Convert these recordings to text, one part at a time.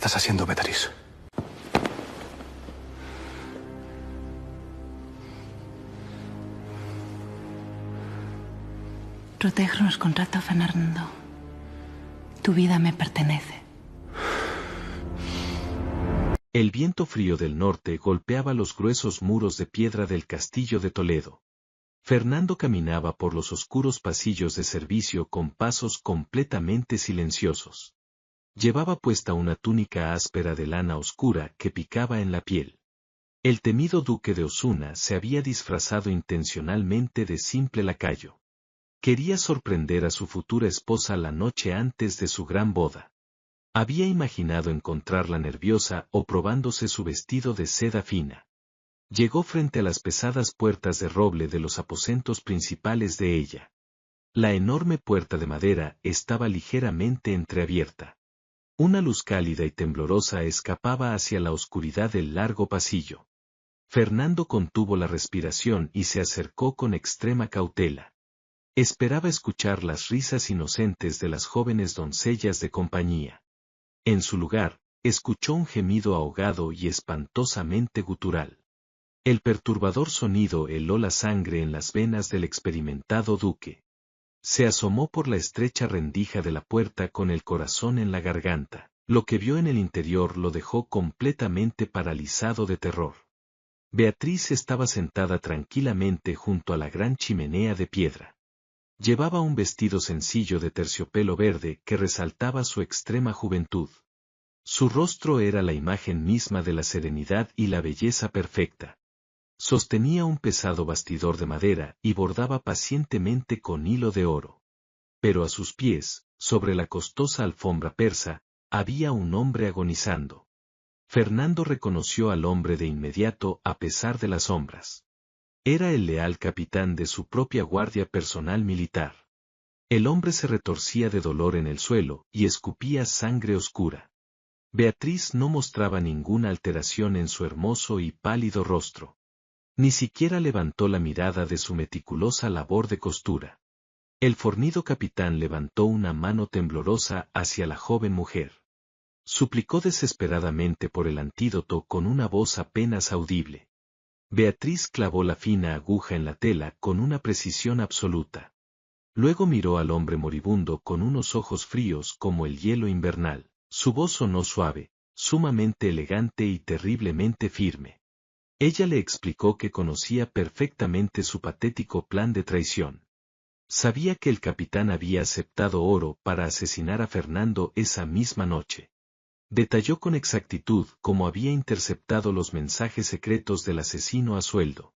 estás haciendo, Beatriz? Protegernos contrato, Fernando. Tu vida me pertenece. El viento frío del norte golpeaba los gruesos muros de piedra del castillo de Toledo. Fernando caminaba por los oscuros pasillos de servicio con pasos completamente silenciosos. Llevaba puesta una túnica áspera de lana oscura que picaba en la piel. El temido duque de Osuna se había disfrazado intencionalmente de simple lacayo. Quería sorprender a su futura esposa la noche antes de su gran boda. Había imaginado encontrarla nerviosa o probándose su vestido de seda fina. Llegó frente a las pesadas puertas de roble de los aposentos principales de ella. La enorme puerta de madera estaba ligeramente entreabierta. Una luz cálida y temblorosa escapaba hacia la oscuridad del largo pasillo. Fernando contuvo la respiración y se acercó con extrema cautela. Esperaba escuchar las risas inocentes de las jóvenes doncellas de compañía. En su lugar, escuchó un gemido ahogado y espantosamente gutural. El perturbador sonido heló la sangre en las venas del experimentado duque. Se asomó por la estrecha rendija de la puerta con el corazón en la garganta. Lo que vio en el interior lo dejó completamente paralizado de terror. Beatriz estaba sentada tranquilamente junto a la gran chimenea de piedra. Llevaba un vestido sencillo de terciopelo verde que resaltaba su extrema juventud. Su rostro era la imagen misma de la serenidad y la belleza perfecta. Sostenía un pesado bastidor de madera y bordaba pacientemente con hilo de oro. Pero a sus pies, sobre la costosa alfombra persa, había un hombre agonizando. Fernando reconoció al hombre de inmediato a pesar de las sombras. Era el leal capitán de su propia guardia personal militar. El hombre se retorcía de dolor en el suelo y escupía sangre oscura. Beatriz no mostraba ninguna alteración en su hermoso y pálido rostro. Ni siquiera levantó la mirada de su meticulosa labor de costura. El fornido capitán levantó una mano temblorosa hacia la joven mujer. Suplicó desesperadamente por el antídoto con una voz apenas audible. Beatriz clavó la fina aguja en la tela con una precisión absoluta. Luego miró al hombre moribundo con unos ojos fríos como el hielo invernal. Su voz sonó suave, sumamente elegante y terriblemente firme. Ella le explicó que conocía perfectamente su patético plan de traición. Sabía que el capitán había aceptado oro para asesinar a Fernando esa misma noche. Detalló con exactitud cómo había interceptado los mensajes secretos del asesino a sueldo.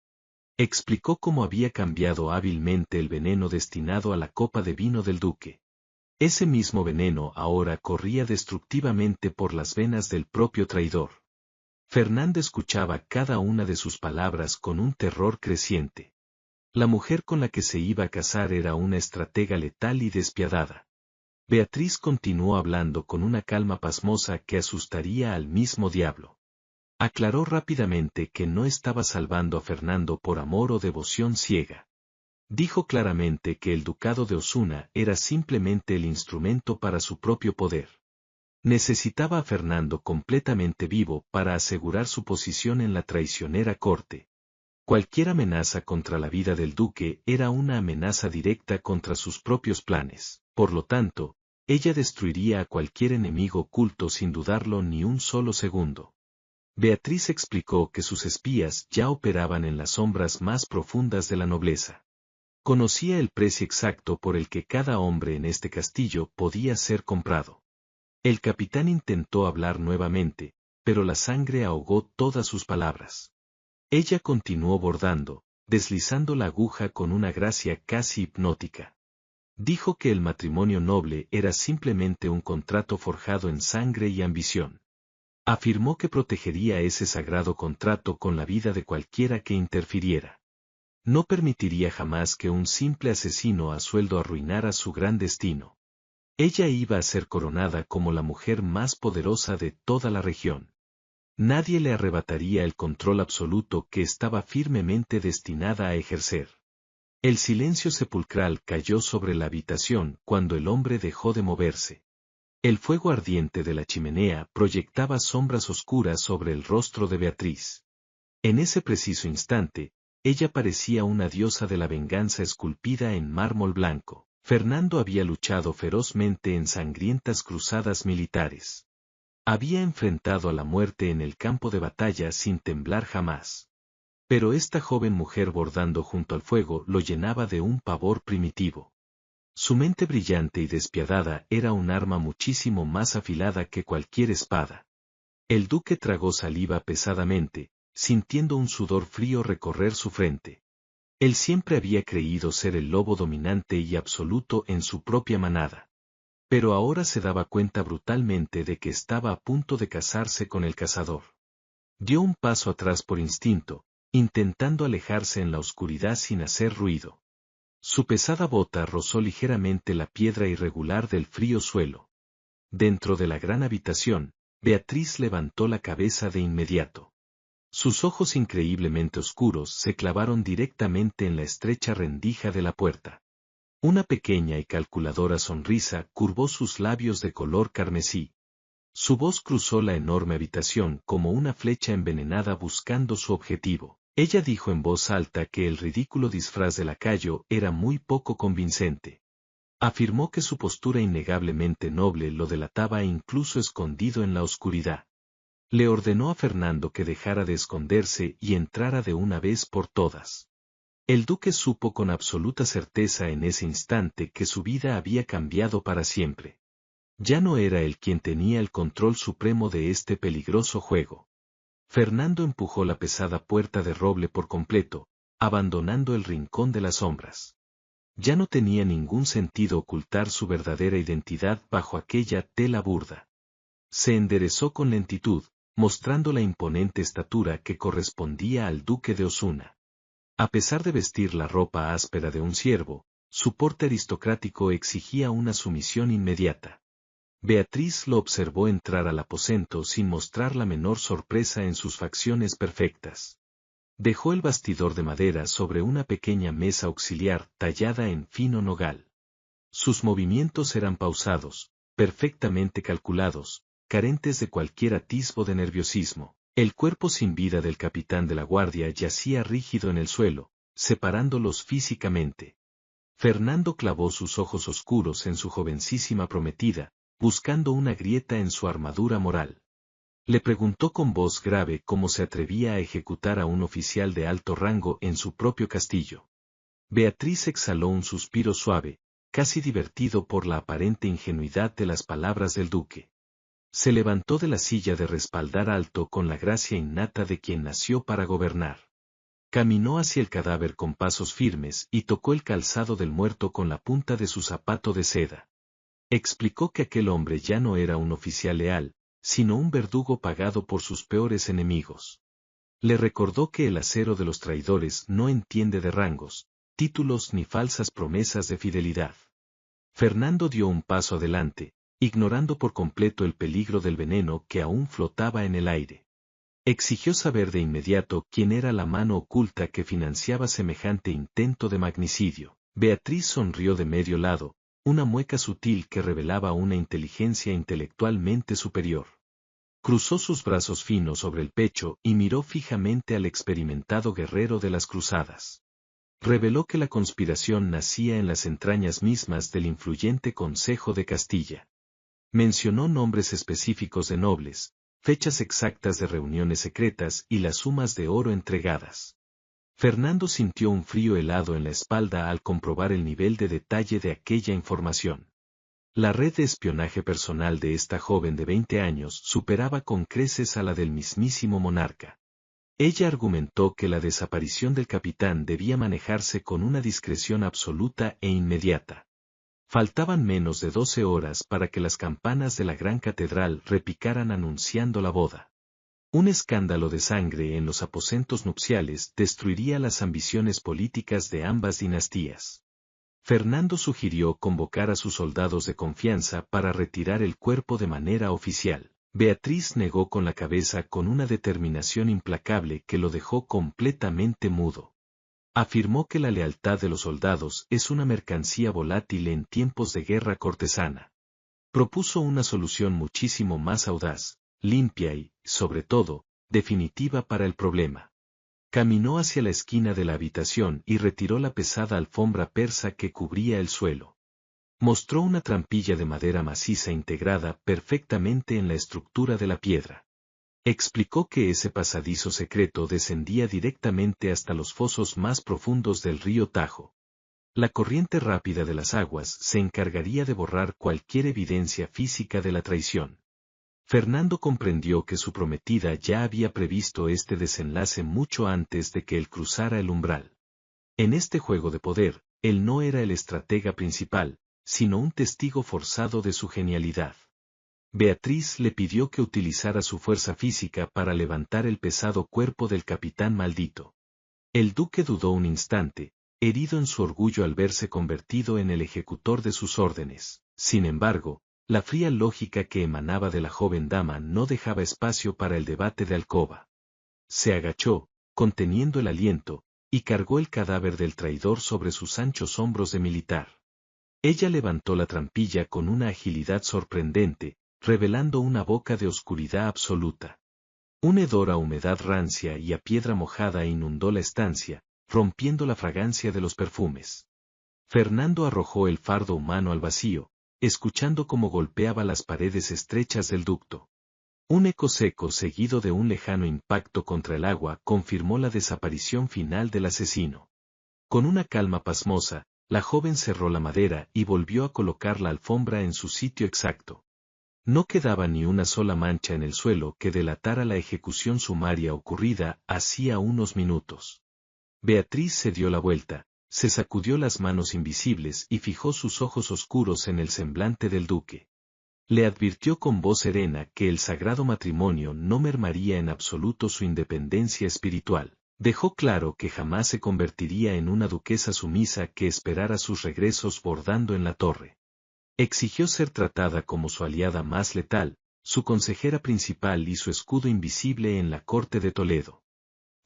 Explicó cómo había cambiado hábilmente el veneno destinado a la copa de vino del duque. Ese mismo veneno ahora corría destructivamente por las venas del propio traidor. Fernando escuchaba cada una de sus palabras con un terror creciente. La mujer con la que se iba a casar era una estratega letal y despiadada. Beatriz continuó hablando con una calma pasmosa que asustaría al mismo diablo. Aclaró rápidamente que no estaba salvando a Fernando por amor o devoción ciega. Dijo claramente que el ducado de Osuna era simplemente el instrumento para su propio poder. Necesitaba a Fernando completamente vivo para asegurar su posición en la traicionera corte. Cualquier amenaza contra la vida del duque era una amenaza directa contra sus propios planes. Por lo tanto, ella destruiría a cualquier enemigo oculto sin dudarlo ni un solo segundo. Beatriz explicó que sus espías ya operaban en las sombras más profundas de la nobleza. Conocía el precio exacto por el que cada hombre en este castillo podía ser comprado. El capitán intentó hablar nuevamente, pero la sangre ahogó todas sus palabras. Ella continuó bordando, deslizando la aguja con una gracia casi hipnótica. Dijo que el matrimonio noble era simplemente un contrato forjado en sangre y ambición. Afirmó que protegería ese sagrado contrato con la vida de cualquiera que interfiriera. No permitiría jamás que un simple asesino a sueldo arruinara su gran destino. Ella iba a ser coronada como la mujer más poderosa de toda la región. Nadie le arrebataría el control absoluto que estaba firmemente destinada a ejercer. El silencio sepulcral cayó sobre la habitación cuando el hombre dejó de moverse. El fuego ardiente de la chimenea proyectaba sombras oscuras sobre el rostro de Beatriz. En ese preciso instante, ella parecía una diosa de la venganza esculpida en mármol blanco. Fernando había luchado ferozmente en sangrientas cruzadas militares. Había enfrentado a la muerte en el campo de batalla sin temblar jamás. Pero esta joven mujer bordando junto al fuego lo llenaba de un pavor primitivo. Su mente brillante y despiadada era un arma muchísimo más afilada que cualquier espada. El duque tragó saliva pesadamente, sintiendo un sudor frío recorrer su frente. Él siempre había creído ser el lobo dominante y absoluto en su propia manada. Pero ahora se daba cuenta brutalmente de que estaba a punto de casarse con el cazador. Dio un paso atrás por instinto, intentando alejarse en la oscuridad sin hacer ruido. Su pesada bota rozó ligeramente la piedra irregular del frío suelo. Dentro de la gran habitación, Beatriz levantó la cabeza de inmediato. Sus ojos increíblemente oscuros se clavaron directamente en la estrecha rendija de la puerta. Una pequeña y calculadora sonrisa curvó sus labios de color carmesí. Su voz cruzó la enorme habitación como una flecha envenenada buscando su objetivo. Ella dijo en voz alta que el ridículo disfraz de lacayo era muy poco convincente. Afirmó que su postura innegablemente noble lo delataba incluso escondido en la oscuridad. Le ordenó a Fernando que dejara de esconderse y entrara de una vez por todas. El duque supo con absoluta certeza en ese instante que su vida había cambiado para siempre. Ya no era él quien tenía el control supremo de este peligroso juego. Fernando empujó la pesada puerta de roble por completo, abandonando el rincón de las sombras. Ya no tenía ningún sentido ocultar su verdadera identidad bajo aquella tela burda. Se enderezó con lentitud, mostrando la imponente estatura que correspondía al duque de Osuna. A pesar de vestir la ropa áspera de un siervo, su porte aristocrático exigía una sumisión inmediata. Beatriz lo observó entrar al aposento sin mostrar la menor sorpresa en sus facciones perfectas. Dejó el bastidor de madera sobre una pequeña mesa auxiliar tallada en fino nogal. Sus movimientos eran pausados, perfectamente calculados, carentes de cualquier atisbo de nerviosismo. El cuerpo sin vida del capitán de la guardia yacía rígido en el suelo, separándolos físicamente. Fernando clavó sus ojos oscuros en su jovencísima prometida, buscando una grieta en su armadura moral. Le preguntó con voz grave cómo se atrevía a ejecutar a un oficial de alto rango en su propio castillo. Beatriz exhaló un suspiro suave, casi divertido por la aparente ingenuidad de las palabras del duque. Se levantó de la silla de respaldar alto con la gracia innata de quien nació para gobernar. Caminó hacia el cadáver con pasos firmes y tocó el calzado del muerto con la punta de su zapato de seda. Explicó que aquel hombre ya no era un oficial leal, sino un verdugo pagado por sus peores enemigos. Le recordó que el acero de los traidores no entiende de rangos, títulos ni falsas promesas de fidelidad. Fernando dio un paso adelante, ignorando por completo el peligro del veneno que aún flotaba en el aire. Exigió saber de inmediato quién era la mano oculta que financiaba semejante intento de magnicidio. Beatriz sonrió de medio lado, una mueca sutil que revelaba una inteligencia intelectualmente superior. Cruzó sus brazos finos sobre el pecho y miró fijamente al experimentado guerrero de las cruzadas. Reveló que la conspiración nacía en las entrañas mismas del influyente Consejo de Castilla. Mencionó nombres específicos de nobles, fechas exactas de reuniones secretas y las sumas de oro entregadas. Fernando sintió un frío helado en la espalda al comprobar el nivel de detalle de aquella información. La red de espionaje personal de esta joven de 20 años superaba con creces a la del mismísimo monarca. Ella argumentó que la desaparición del capitán debía manejarse con una discreción absoluta e inmediata. Faltaban menos de 12 horas para que las campanas de la gran catedral repicaran anunciando la boda. Un escándalo de sangre en los aposentos nupciales destruiría las ambiciones políticas de ambas dinastías. Fernando sugirió convocar a sus soldados de confianza para retirar el cuerpo de manera oficial. Beatriz negó con la cabeza con una determinación implacable que lo dejó completamente mudo. Afirmó que la lealtad de los soldados es una mercancía volátil en tiempos de guerra cortesana. Propuso una solución muchísimo más audaz, limpia y, sobre todo, definitiva para el problema. Caminó hacia la esquina de la habitación y retiró la pesada alfombra persa que cubría el suelo. Mostró una trampilla de madera maciza integrada perfectamente en la estructura de la piedra. Explicó que ese pasadizo secreto descendía directamente hasta los fosos más profundos del río Tajo. La corriente rápida de las aguas se encargaría de borrar cualquier evidencia física de la traición. Fernando comprendió que su prometida ya había previsto este desenlace mucho antes de que él cruzara el umbral. En este juego de poder, él no era el estratega principal, sino un testigo forzado de su genialidad. Beatriz le pidió que utilizara su fuerza física para levantar el pesado cuerpo del capitán maldito. El duque dudó un instante, herido en su orgullo al verse convertido en el ejecutor de sus órdenes. Sin embargo, la fría lógica que emanaba de la joven dama no dejaba espacio para el debate de alcoba. Se agachó, conteniendo el aliento, y cargó el cadáver del traidor sobre sus anchos hombros de militar. Ella levantó la trampilla con una agilidad sorprendente, revelando una boca de oscuridad absoluta. Un hedor a humedad rancia y a piedra mojada inundó la estancia, rompiendo la fragancia de los perfumes. Fernando arrojó el fardo humano al vacío, escuchando cómo golpeaba las paredes estrechas del ducto. Un eco seco seguido de un lejano impacto contra el agua confirmó la desaparición final del asesino. Con una calma pasmosa, la joven cerró la madera y volvió a colocar la alfombra en su sitio exacto. No quedaba ni una sola mancha en el suelo que delatara la ejecución sumaria ocurrida hacía unos minutos. Beatriz se dio la vuelta, se sacudió las manos invisibles y fijó sus ojos oscuros en el semblante del duque. Le advirtió con voz serena que el sagrado matrimonio no mermaría en absoluto su independencia espiritual. Dejó claro que jamás se convertiría en una duquesa sumisa que esperara sus regresos bordando en la torre. Exigió ser tratada como su aliada más letal, su consejera principal y su escudo invisible en la corte de Toledo.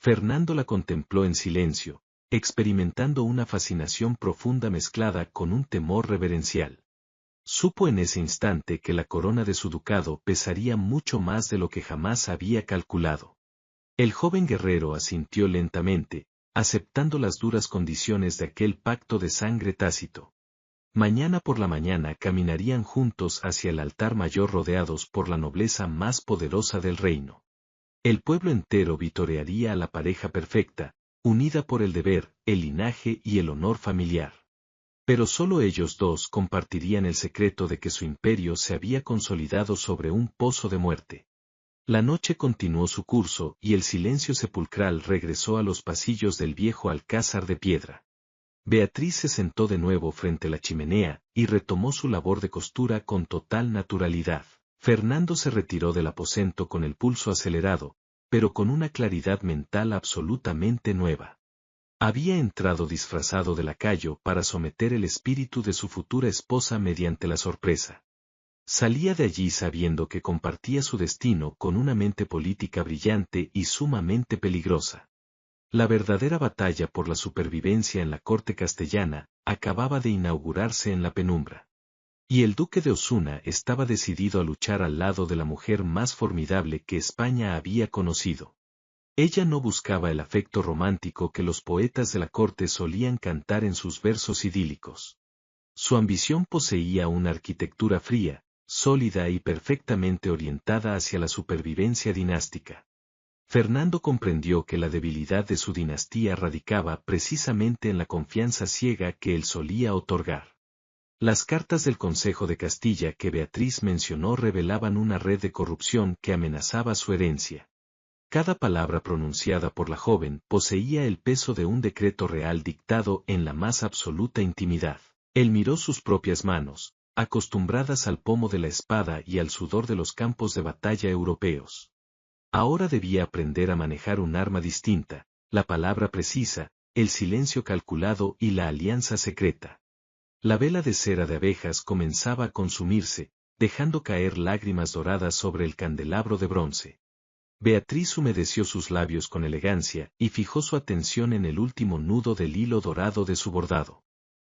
Fernando la contempló en silencio, experimentando una fascinación profunda mezclada con un temor reverencial. Supo en ese instante que la corona de su ducado pesaría mucho más de lo que jamás había calculado. El joven guerrero asintió lentamente, aceptando las duras condiciones de aquel pacto de sangre tácito. Mañana por la mañana caminarían juntos hacia el altar mayor rodeados por la nobleza más poderosa del reino. El pueblo entero vitorearía a la pareja perfecta, unida por el deber, el linaje y el honor familiar. Pero solo ellos dos compartirían el secreto de que su imperio se había consolidado sobre un pozo de muerte. La noche continuó su curso y el silencio sepulcral regresó a los pasillos del viejo alcázar de piedra. Beatriz se sentó de nuevo frente a la chimenea y retomó su labor de costura con total naturalidad. Fernando se retiró del aposento con el pulso acelerado, pero con una claridad mental absolutamente nueva. Había entrado disfrazado de lacayo para someter el espíritu de su futura esposa mediante la sorpresa. Salía de allí sabiendo que compartía su destino con una mente política brillante y sumamente peligrosa. La verdadera batalla por la supervivencia en la corte castellana acababa de inaugurarse en la penumbra. Y el duque de Osuna estaba decidido a luchar al lado de la mujer más formidable que España había conocido. Ella no buscaba el afecto romántico que los poetas de la corte solían cantar en sus versos idílicos. Su ambición poseía una arquitectura fría, sólida y perfectamente orientada hacia la supervivencia dinástica. Fernando comprendió que la debilidad de su dinastía radicaba precisamente en la confianza ciega que él solía otorgar. Las cartas del Consejo de Castilla que Beatriz mencionó revelaban una red de corrupción que amenazaba su herencia. Cada palabra pronunciada por la joven poseía el peso de un decreto real dictado en la más absoluta intimidad. Él miró sus propias manos, acostumbradas al pomo de la espada y al sudor de los campos de batalla europeos. Ahora debía aprender a manejar un arma distinta, la palabra precisa, el silencio calculado y la alianza secreta. La vela de cera de abejas comenzaba a consumirse, dejando caer lágrimas doradas sobre el candelabro de bronce. Beatriz humedeció sus labios con elegancia y fijó su atención en el último nudo del hilo dorado de su bordado.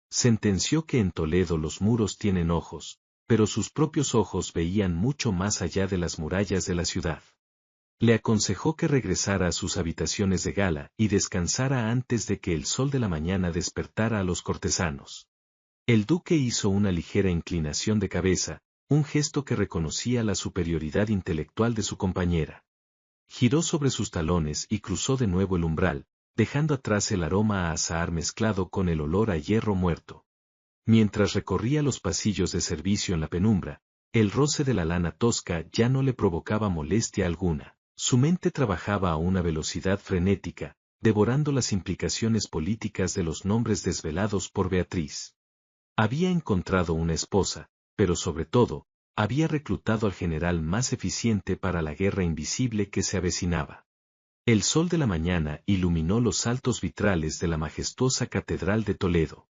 Sentenció que en Toledo los muros tienen ojos, pero sus propios ojos veían mucho más allá de las murallas de la ciudad. Le aconsejó que regresara a sus habitaciones de gala y descansara antes de que el sol de la mañana despertara a los cortesanos. El duque hizo una ligera inclinación de cabeza, un gesto que reconocía la superioridad intelectual de su compañera. Giró sobre sus talones y cruzó de nuevo el umbral, dejando atrás el aroma a azahar mezclado con el olor a hierro muerto. Mientras recorría los pasillos de servicio en la penumbra, el roce de la lana tosca ya no le provocaba molestia alguna. Su mente trabajaba a una velocidad frenética, devorando las implicaciones políticas de los nombres desvelados por Beatriz. Había encontrado una esposa, pero sobre todo, había reclutado al general más eficiente para la guerra invisible que se avecinaba. El sol de la mañana iluminó los altos vitrales de la majestuosa Catedral de Toledo.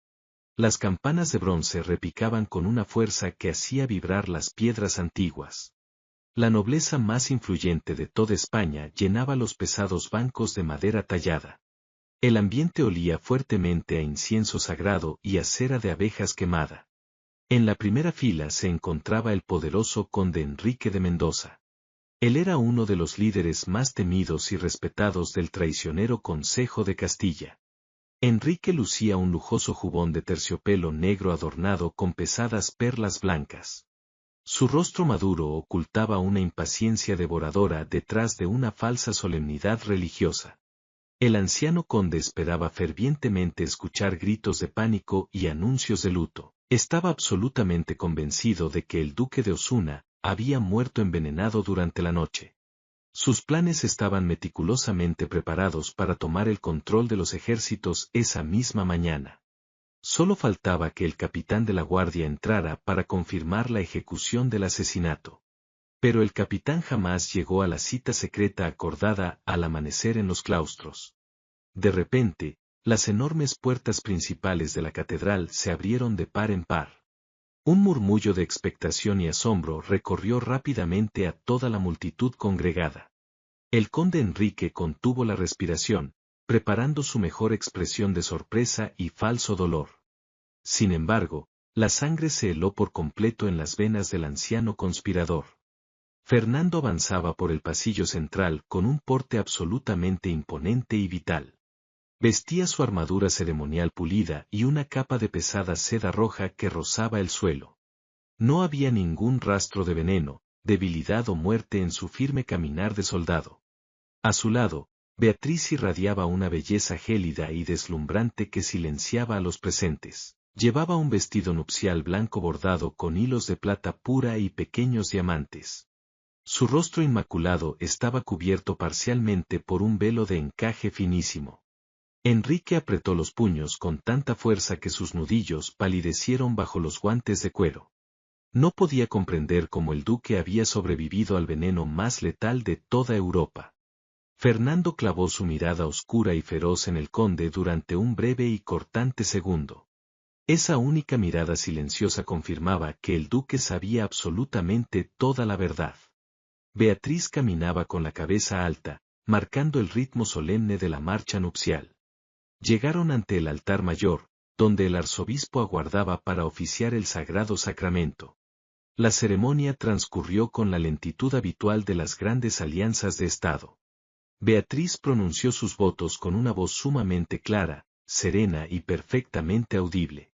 Las campanas de bronce repicaban con una fuerza que hacía vibrar las piedras antiguas. La nobleza más influyente de toda España llenaba los pesados bancos de madera tallada. El ambiente olía fuertemente a incienso sagrado y a cera de abejas quemada. En la primera fila se encontraba el poderoso conde Enrique de Mendoza. Él era uno de los líderes más temidos y respetados del traicionero Consejo de Castilla. Enrique lucía un lujoso jubón de terciopelo negro adornado con pesadas perlas blancas. Su rostro maduro ocultaba una impaciencia devoradora detrás de una falsa solemnidad religiosa. El anciano conde esperaba fervientemente escuchar gritos de pánico y anuncios de luto. Estaba absolutamente convencido de que el duque de Osuna había muerto envenenado durante la noche. Sus planes estaban meticulosamente preparados para tomar el control de los ejércitos esa misma mañana. Solo faltaba que el capitán de la guardia entrara para confirmar la ejecución del asesinato. Pero el capitán jamás llegó a la cita secreta acordada al amanecer en los claustros. De repente, las enormes puertas principales de la catedral se abrieron de par en par. Un murmullo de expectación y asombro recorrió rápidamente a toda la multitud congregada. El conde Enrique contuvo la respiración, preparando su mejor expresión de sorpresa y falso dolor. Sin embargo, la sangre se heló por completo en las venas del anciano conspirador. Fernando avanzaba por el pasillo central con un porte absolutamente imponente y vital. Vestía su armadura ceremonial pulida y una capa de pesada seda roja que rozaba el suelo. No había ningún rastro de veneno, debilidad o muerte en su firme caminar de soldado. A su lado, Beatriz irradiaba una belleza gélida y deslumbrante que silenciaba a los presentes. Llevaba un vestido nupcial blanco bordado con hilos de plata pura y pequeños diamantes. Su rostro inmaculado estaba cubierto parcialmente por un velo de encaje finísimo. Enrique apretó los puños con tanta fuerza que sus nudillos palidecieron bajo los guantes de cuero. No podía comprender cómo el duque había sobrevivido al veneno más letal de toda Europa. Fernando clavó su mirada oscura y feroz en el conde durante un breve y cortante segundo. Esa única mirada silenciosa confirmaba que el duque sabía absolutamente toda la verdad. Beatriz caminaba con la cabeza alta, marcando el ritmo solemne de la marcha nupcial. Llegaron ante el altar mayor, donde el arzobispo aguardaba para oficiar el sagrado sacramento. La ceremonia transcurrió con la lentitud habitual de las grandes alianzas de Estado. Beatriz pronunció sus votos con una voz sumamente clara, serena y perfectamente audible.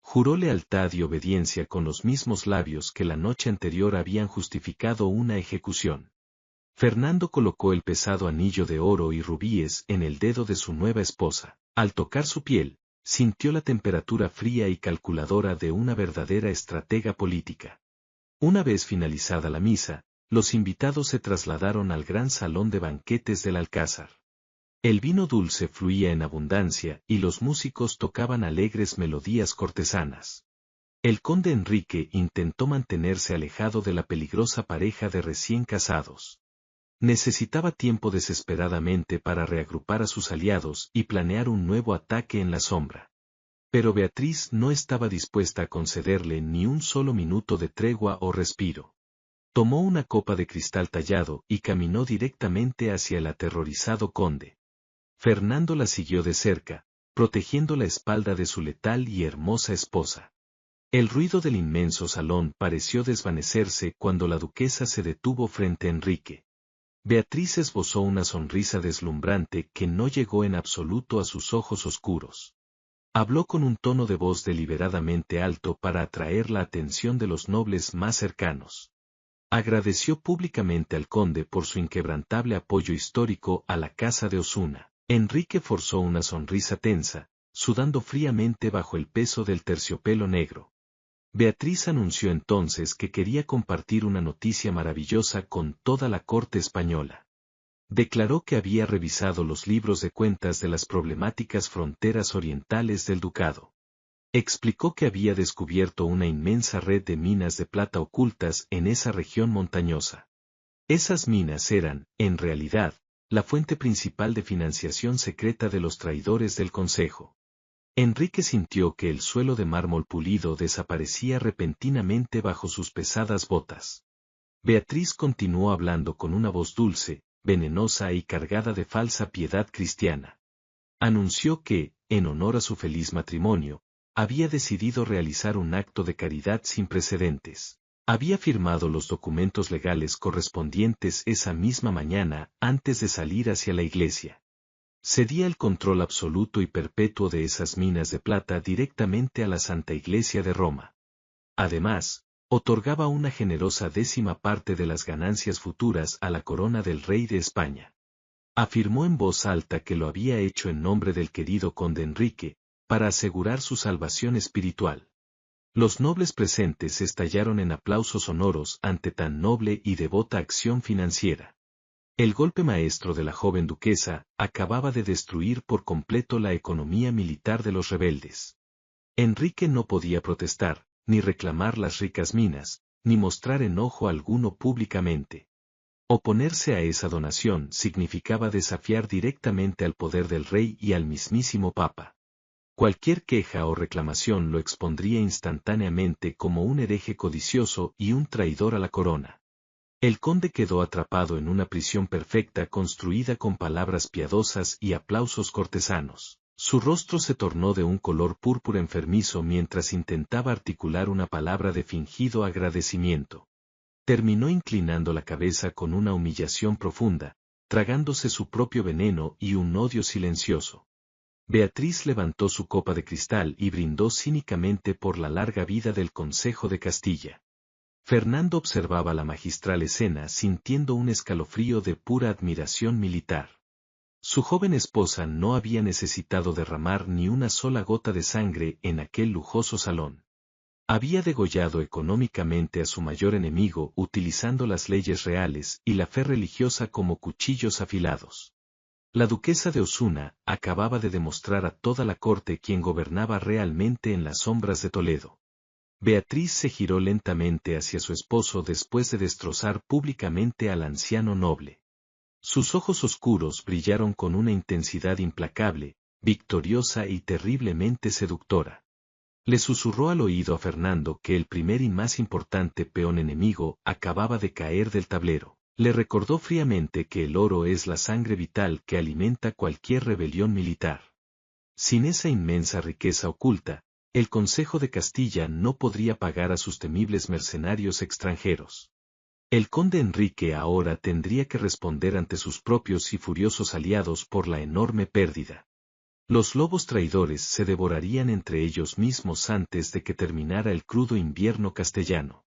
Juró lealtad y obediencia con los mismos labios que la noche anterior habían justificado una ejecución. Fernando colocó el pesado anillo de oro y rubíes en el dedo de su nueva esposa. Al tocar su piel, sintió la temperatura fría y calculadora de una verdadera estratega política. Una vez finalizada la misa, los invitados se trasladaron al gran salón de banquetes del Alcázar. El vino dulce fluía en abundancia y los músicos tocaban alegres melodías cortesanas. El conde Enrique intentó mantenerse alejado de la peligrosa pareja de recién casados. Necesitaba tiempo desesperadamente para reagrupar a sus aliados y planear un nuevo ataque en la sombra. Pero Beatriz no estaba dispuesta a concederle ni un solo minuto de tregua o respiro. Tomó una copa de cristal tallado y caminó directamente hacia el aterrorizado conde. Fernando la siguió de cerca, protegiendo la espalda de su letal y hermosa esposa. El ruido del inmenso salón pareció desvanecerse cuando la duquesa se detuvo frente a Enrique. Beatriz esbozó una sonrisa deslumbrante que no llegó en absoluto a sus ojos oscuros. Habló con un tono de voz deliberadamente alto para atraer la atención de los nobles más cercanos. Agradeció públicamente al conde por su inquebrantable apoyo histórico a la casa de Osuna. Enrique forzó una sonrisa tensa, sudando fríamente bajo el peso del terciopelo negro. Beatriz anunció entonces que quería compartir una noticia maravillosa con toda la corte española. Declaró que había revisado los libros de cuentas de las problemáticas fronteras orientales del ducado. Explicó que había descubierto una inmensa red de minas de plata ocultas en esa región montañosa. Esas minas eran, en realidad, la fuente principal de financiación secreta de los traidores del Consejo. Enrique sintió que el suelo de mármol pulido desaparecía repentinamente bajo sus pesadas botas. Beatriz continuó hablando con una voz dulce, venenosa y cargada de falsa piedad cristiana. Anunció que, en honor a su feliz matrimonio, había decidido realizar un acto de caridad sin precedentes. Había firmado los documentos legales correspondientes esa misma mañana antes de salir hacia la iglesia. Cedía el control absoluto y perpetuo de esas minas de plata directamente a la Santa Iglesia de Roma. Además, otorgaba una generosa 10ª parte de las ganancias futuras a la corona del rey de España. Afirmó en voz alta que lo había hecho en nombre del querido conde Enrique, para asegurar su salvación espiritual. Los nobles presentes estallaron en aplausos sonoros ante tan noble y devota acción financiera. El golpe maestro de la joven duquesa acababa de destruir por completo la economía militar de los rebeldes. Enrique no podía protestar, ni reclamar las ricas minas, ni mostrar enojo alguno públicamente. Oponerse a esa donación significaba desafiar directamente al poder del rey y al mismísimo papa. Cualquier queja o reclamación lo expondría instantáneamente como un hereje codicioso y un traidor a la corona. El conde quedó atrapado en una prisión perfecta construida con palabras piadosas y aplausos cortesanos. Su rostro se tornó de un color púrpura enfermizo mientras intentaba articular una palabra de fingido agradecimiento. Terminó inclinando la cabeza con una humillación profunda, tragándose su propio veneno y un odio silencioso. Beatriz levantó su copa de cristal y brindó cínicamente por la larga vida del Consejo de Castilla. Fernando observaba la magistral escena sintiendo un escalofrío de pura admiración militar. Su joven esposa no había necesitado derramar ni una sola gota de sangre en aquel lujoso salón. Había degollado económicamente a su mayor enemigo utilizando las leyes reales y la fe religiosa como cuchillos afilados. La duquesa de Osuna acababa de demostrar a toda la corte quién gobernaba realmente en las sombras de Toledo. Beatriz se giró lentamente hacia su esposo después de destrozar públicamente al anciano noble. Sus ojos oscuros brillaron con una intensidad implacable, victoriosa y terriblemente seductora. Le susurró al oído a Fernando que el primer y más importante peón enemigo acababa de caer del tablero. Le recordó fríamente que el oro es la sangre vital que alimenta cualquier rebelión militar. Sin esa inmensa riqueza oculta, el Consejo de Castilla no podría pagar a sus temibles mercenarios extranjeros. El conde Enrique ahora tendría que responder ante sus propios y furiosos aliados por la enorme pérdida. Los lobos traidores se devorarían entre ellos mismos antes de que terminara el crudo invierno castellano.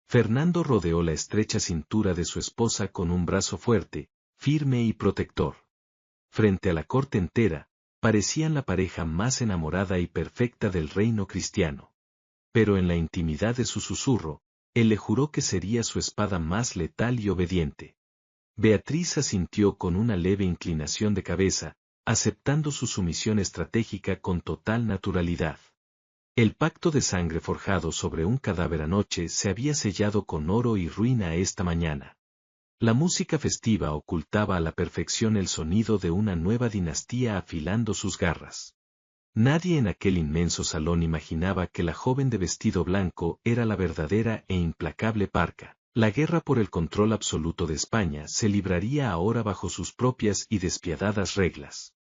Fernando rodeó la estrecha cintura de su esposa con un brazo fuerte, firme y protector. Frente a la corte entera, parecían la pareja más enamorada y perfecta del reino cristiano. Pero en la intimidad de su susurro, él le juró que sería su espada más letal y obediente. Beatriz asintió con una leve inclinación de cabeza, aceptando su sumisión estratégica con total naturalidad. El pacto de sangre forjado sobre un cadáver anoche se había sellado con oro y ruina esta mañana. La música festiva ocultaba a la perfección el sonido de una nueva dinastía afilando sus garras. Nadie en aquel inmenso salón imaginaba que la joven de vestido blanco era la verdadera e implacable Parca. La guerra por el control absoluto de España se libraría ahora bajo sus propias y despiadadas reglas.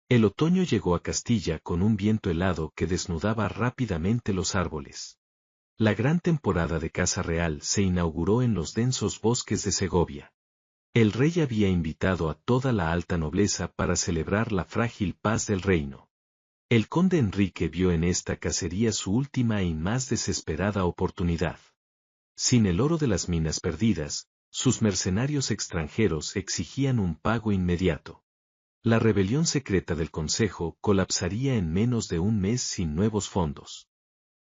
El otoño llegó a Castilla con un viento helado que desnudaba rápidamente los árboles. La gran temporada de caza real se inauguró en los densos bosques de Segovia. El rey había invitado a toda la alta nobleza para celebrar la frágil paz del reino. El conde Enrique vio en esta cacería su última y más desesperada oportunidad. Sin el oro de las minas perdidas, sus mercenarios extranjeros exigían un pago inmediato. La rebelión secreta del Consejo colapsaría en menos de un mes sin nuevos fondos.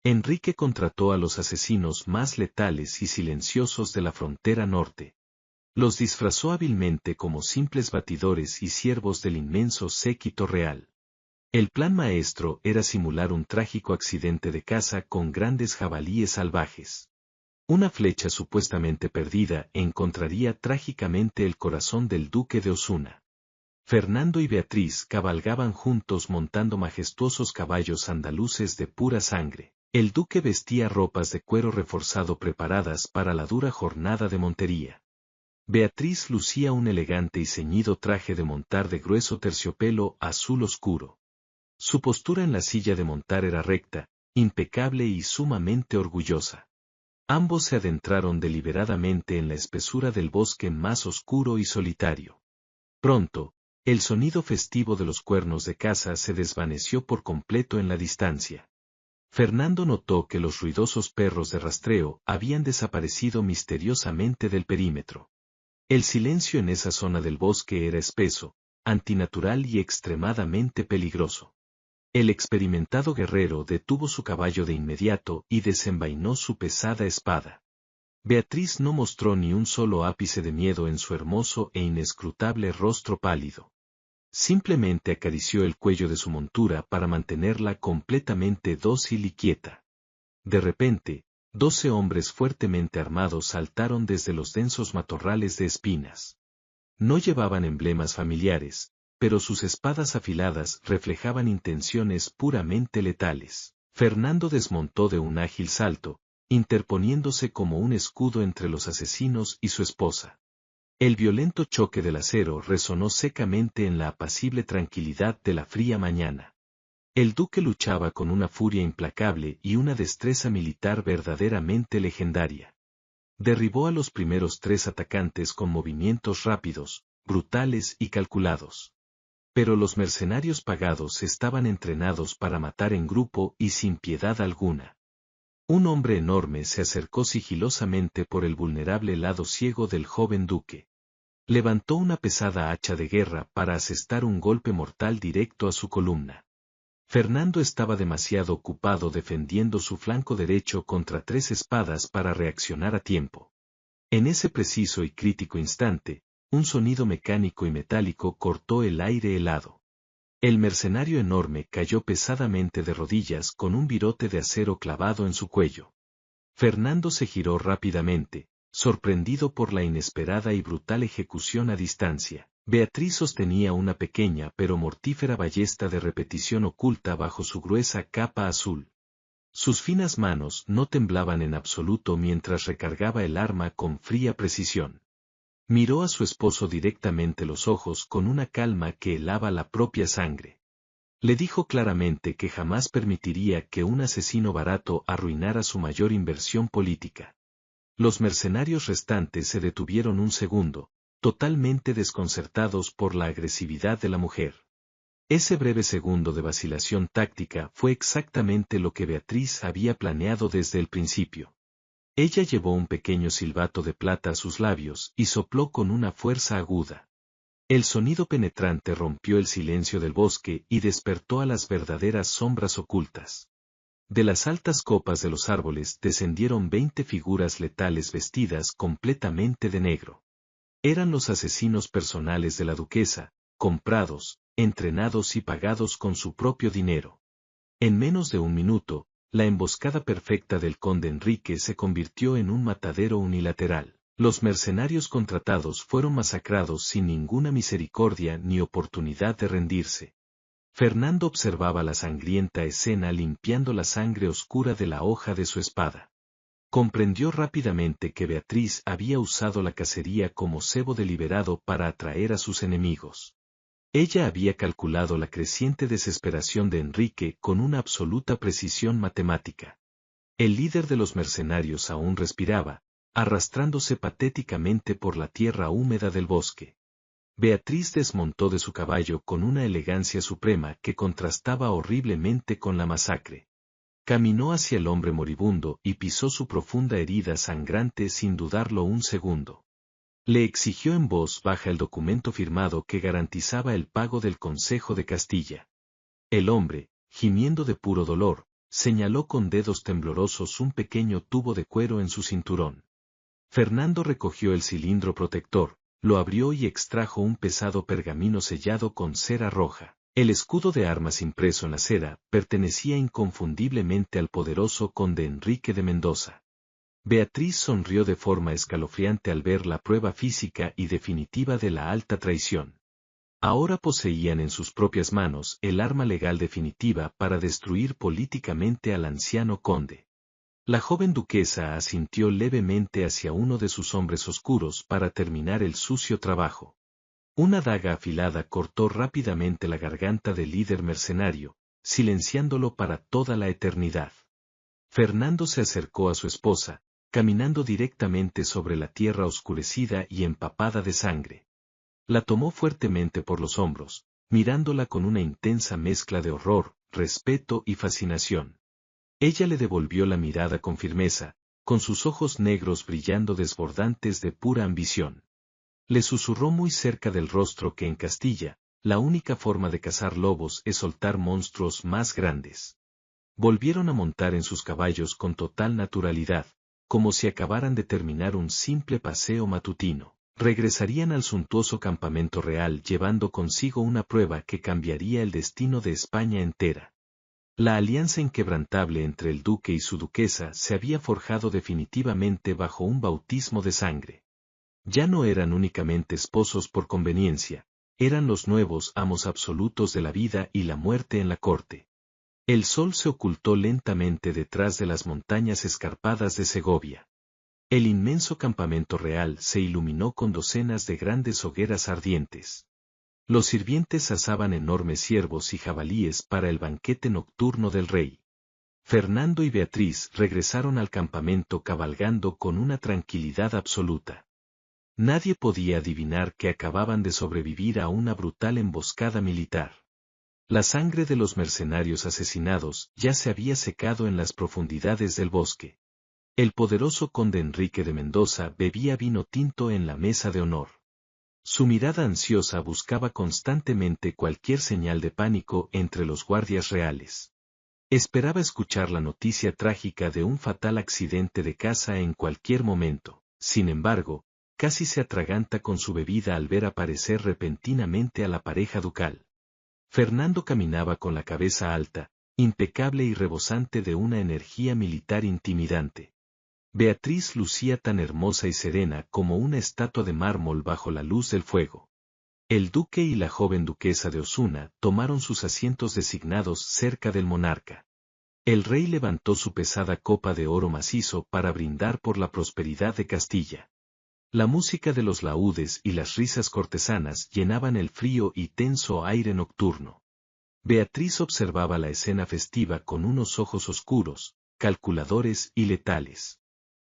Enrique contrató a los asesinos más letales y silenciosos de la frontera norte. Los disfrazó hábilmente como simples batidores y siervos del inmenso séquito real. El plan maestro era simular un trágico accidente de caza con grandes jabalíes salvajes. Una flecha supuestamente perdida encontraría trágicamente el corazón del duque de Osuna. Fernando y Beatriz cabalgaban juntos montando majestuosos caballos andaluces de pura sangre. El duque vestía ropas de cuero reforzado preparadas para la dura jornada de montería. Beatriz lucía un elegante y ceñido traje de montar de grueso terciopelo azul oscuro. Su postura en la silla de montar era recta, impecable y sumamente orgullosa. Ambos se adentraron deliberadamente en la espesura del bosque más oscuro y solitario. Pronto, el sonido festivo de los cuernos de caza se desvaneció por completo en la distancia. Fernando notó que los ruidosos perros de rastreo habían desaparecido misteriosamente del perímetro. El silencio en esa zona del bosque era espeso, antinatural y extremadamente peligroso. El experimentado guerrero detuvo su caballo de inmediato y desenvainó su pesada espada. Beatriz no mostró ni un solo ápice de miedo en su hermoso e inescrutable rostro pálido. Simplemente acarició el cuello de su montura para mantenerla completamente dócil y quieta. De repente, 12 hombres fuertemente armados saltaron desde los densos matorrales de espinas. No llevaban emblemas familiares, pero sus espadas afiladas reflejaban intenciones puramente letales. Fernando desmontó de un ágil salto, interponiéndose como un escudo entre los asesinos y su esposa. El violento choque del acero resonó secamente en la apacible tranquilidad de la fría mañana. El duque luchaba con una furia implacable y una destreza militar verdaderamente legendaria. Derribó a los primeros 3 atacantes con movimientos rápidos, brutales y calculados. Pero los mercenarios pagados estaban entrenados para matar en grupo y sin piedad alguna. Un hombre enorme se acercó sigilosamente por el vulnerable lado ciego del joven duque. Levantó una pesada hacha de guerra para asestar un golpe mortal directo a su columna. Fernando estaba demasiado ocupado defendiendo su flanco derecho contra 3 espadas para reaccionar a tiempo. En ese preciso y crítico instante, un sonido mecánico y metálico cortó el aire helado. El mercenario enorme cayó pesadamente de rodillas con un virote de acero clavado en su cuello. Fernando se giró rápidamente, sorprendido por la inesperada y brutal ejecución a distancia. Beatriz sostenía una pequeña pero mortífera ballesta de repetición oculta bajo su gruesa capa azul. Sus finas manos no temblaban en absoluto mientras recargaba el arma con fría precisión. Miró a su esposo directamente los ojos con una calma que helaba la propia sangre. Le dijo claramente que jamás permitiría que un asesino barato arruinara su mayor inversión política. Los mercenarios restantes se detuvieron un segundo, totalmente desconcertados por la agresividad de la mujer. Ese breve segundo de vacilación táctica fue exactamente lo que Beatriz había planeado desde el principio. Ella llevó un pequeño silbato de plata a sus labios y sopló con una fuerza aguda. El sonido penetrante rompió el silencio del bosque y despertó a las verdaderas sombras ocultas. De las altas copas de los árboles descendieron 20 figuras letales vestidas completamente de negro. Eran los asesinos personales de la duquesa, comprados, entrenados y pagados con su propio dinero. En menos de un minuto, la emboscada perfecta del conde Enrique se convirtió en un matadero unilateral. Los mercenarios contratados fueron masacrados sin ninguna misericordia ni oportunidad de rendirse. Fernando observaba la sangrienta escena limpiando la sangre oscura de la hoja de su espada. Comprendió rápidamente que Beatriz había usado la cacería como cebo deliberado para atraer a sus enemigos. Ella había calculado la creciente desesperación de Enrique con una absoluta precisión matemática. El líder de los mercenarios aún respiraba, arrastrándose patéticamente por la tierra húmeda del bosque. Beatriz desmontó de su caballo con una elegancia suprema que contrastaba horriblemente con la masacre. Caminó hacia el hombre moribundo y pisó su profunda herida sangrante sin dudarlo un segundo. Le exigió en voz baja el documento firmado que garantizaba el pago del Consejo de Castilla. El hombre, gimiendo de puro dolor, señaló con dedos temblorosos un pequeño tubo de cuero en su cinturón. Fernando recogió el cilindro protector, lo abrió y extrajo un pesado pergamino sellado con cera roja. El escudo de armas impreso en la cera pertenecía inconfundiblemente al poderoso conde Enrique de Mendoza. Beatriz sonrió de forma escalofriante al ver la prueba física y definitiva de la alta traición. Ahora poseían en sus propias manos el arma legal definitiva para destruir políticamente al anciano conde. La joven duquesa asintió levemente hacia uno de sus hombres oscuros para terminar el sucio trabajo. Una daga afilada cortó rápidamente la garganta del líder mercenario, silenciándolo para toda la eternidad. Fernando se acercó a su esposa, caminando directamente sobre la tierra oscurecida y empapada de sangre. La tomó fuertemente por los hombros, mirándola con una intensa mezcla de horror, respeto y fascinación. Ella le devolvió la mirada con firmeza, con sus ojos negros brillando desbordantes de pura ambición. Le susurró muy cerca del rostro que en Castilla, la única forma de cazar lobos es soltar monstruos más grandes. Volvieron a montar en sus caballos con total naturalidad, como si acabaran de terminar un simple paseo matutino. Regresarían al suntuoso campamento real llevando consigo una prueba que cambiaría el destino de España entera. La alianza inquebrantable entre el duque y su duquesa se había forjado definitivamente bajo un bautismo de sangre. Ya no eran únicamente esposos por conveniencia, eran los nuevos amos absolutos de la vida y la muerte en la corte. El sol se ocultó lentamente detrás de las montañas escarpadas de Segovia. El inmenso campamento real se iluminó con docenas de grandes hogueras ardientes. Los sirvientes asaban enormes ciervos y jabalíes para el banquete nocturno del rey. Fernando y Beatriz regresaron al campamento cabalgando con una tranquilidad absoluta. Nadie podía adivinar que acababan de sobrevivir a una brutal emboscada militar. La sangre de los mercenarios asesinados ya se había secado en las profundidades del bosque. El poderoso conde Enrique de Mendoza bebía vino tinto en la mesa de honor. Su mirada ansiosa buscaba constantemente cualquier señal de pánico entre los guardias reales. Esperaba escuchar la noticia trágica de un fatal accidente de caza en cualquier momento. Sin embargo, casi se atraganta con su bebida al ver aparecer repentinamente a la pareja ducal. Fernando caminaba con la cabeza alta, impecable y rebosante de una energía militar intimidante. Beatriz lucía tan hermosa y serena como una estatua de mármol bajo la luz del fuego. El duque y la joven duquesa de Osuna tomaron sus asientos designados cerca del monarca. El rey levantó su pesada copa de oro macizo para brindar por la prosperidad de Castilla. La música de los laúdes y las risas cortesanas llenaban el frío y tenso aire nocturno. Beatriz observaba la escena festiva con unos ojos oscuros, calculadores y letales.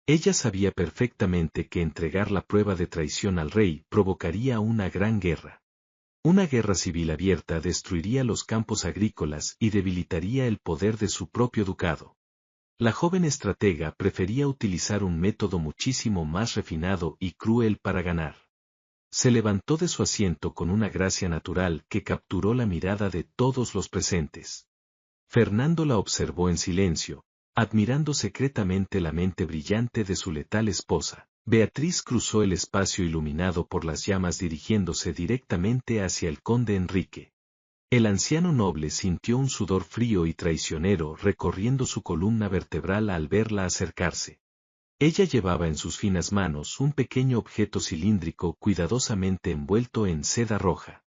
Ella sabía perfectamente que entregar la prueba de traición al rey provocaría una gran guerra. Una guerra civil abierta destruiría los campos agrícolas y debilitaría el poder de su propio ducado. La joven estratega prefería utilizar un método muchísimo más refinado y cruel para ganar. Se levantó de su asiento con una gracia natural que capturó la mirada de todos los presentes. Fernando la observó en silencio, admirando secretamente la mente brillante de su letal esposa. Beatriz cruzó el espacio iluminado por las llamas dirigiéndose directamente hacia el conde Enrique. El anciano noble sintió un sudor frío y traicionero recorriendo su columna vertebral al verla acercarse. Ella llevaba en sus finas manos un pequeño objeto cilíndrico cuidadosamente envuelto en seda roja.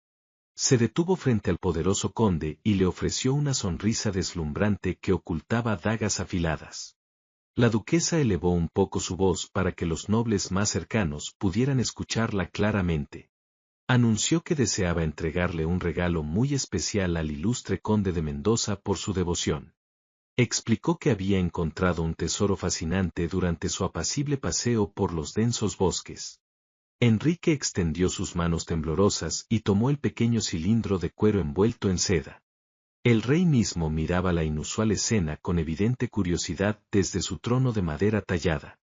Se detuvo frente al poderoso conde y le ofreció una sonrisa deslumbrante que ocultaba dagas afiladas. La duquesa elevó un poco su voz para que los nobles más cercanos pudieran escucharla claramente. Anunció que deseaba entregarle un regalo muy especial al ilustre conde de Mendoza por su devoción. Explicó que había encontrado un tesoro fascinante durante su apacible paseo por los densos bosques. Enrique extendió sus manos temblorosas y tomó el pequeño cilindro de cuero envuelto en seda. El rey mismo miraba la inusual escena con evidente curiosidad desde su trono de madera tallada.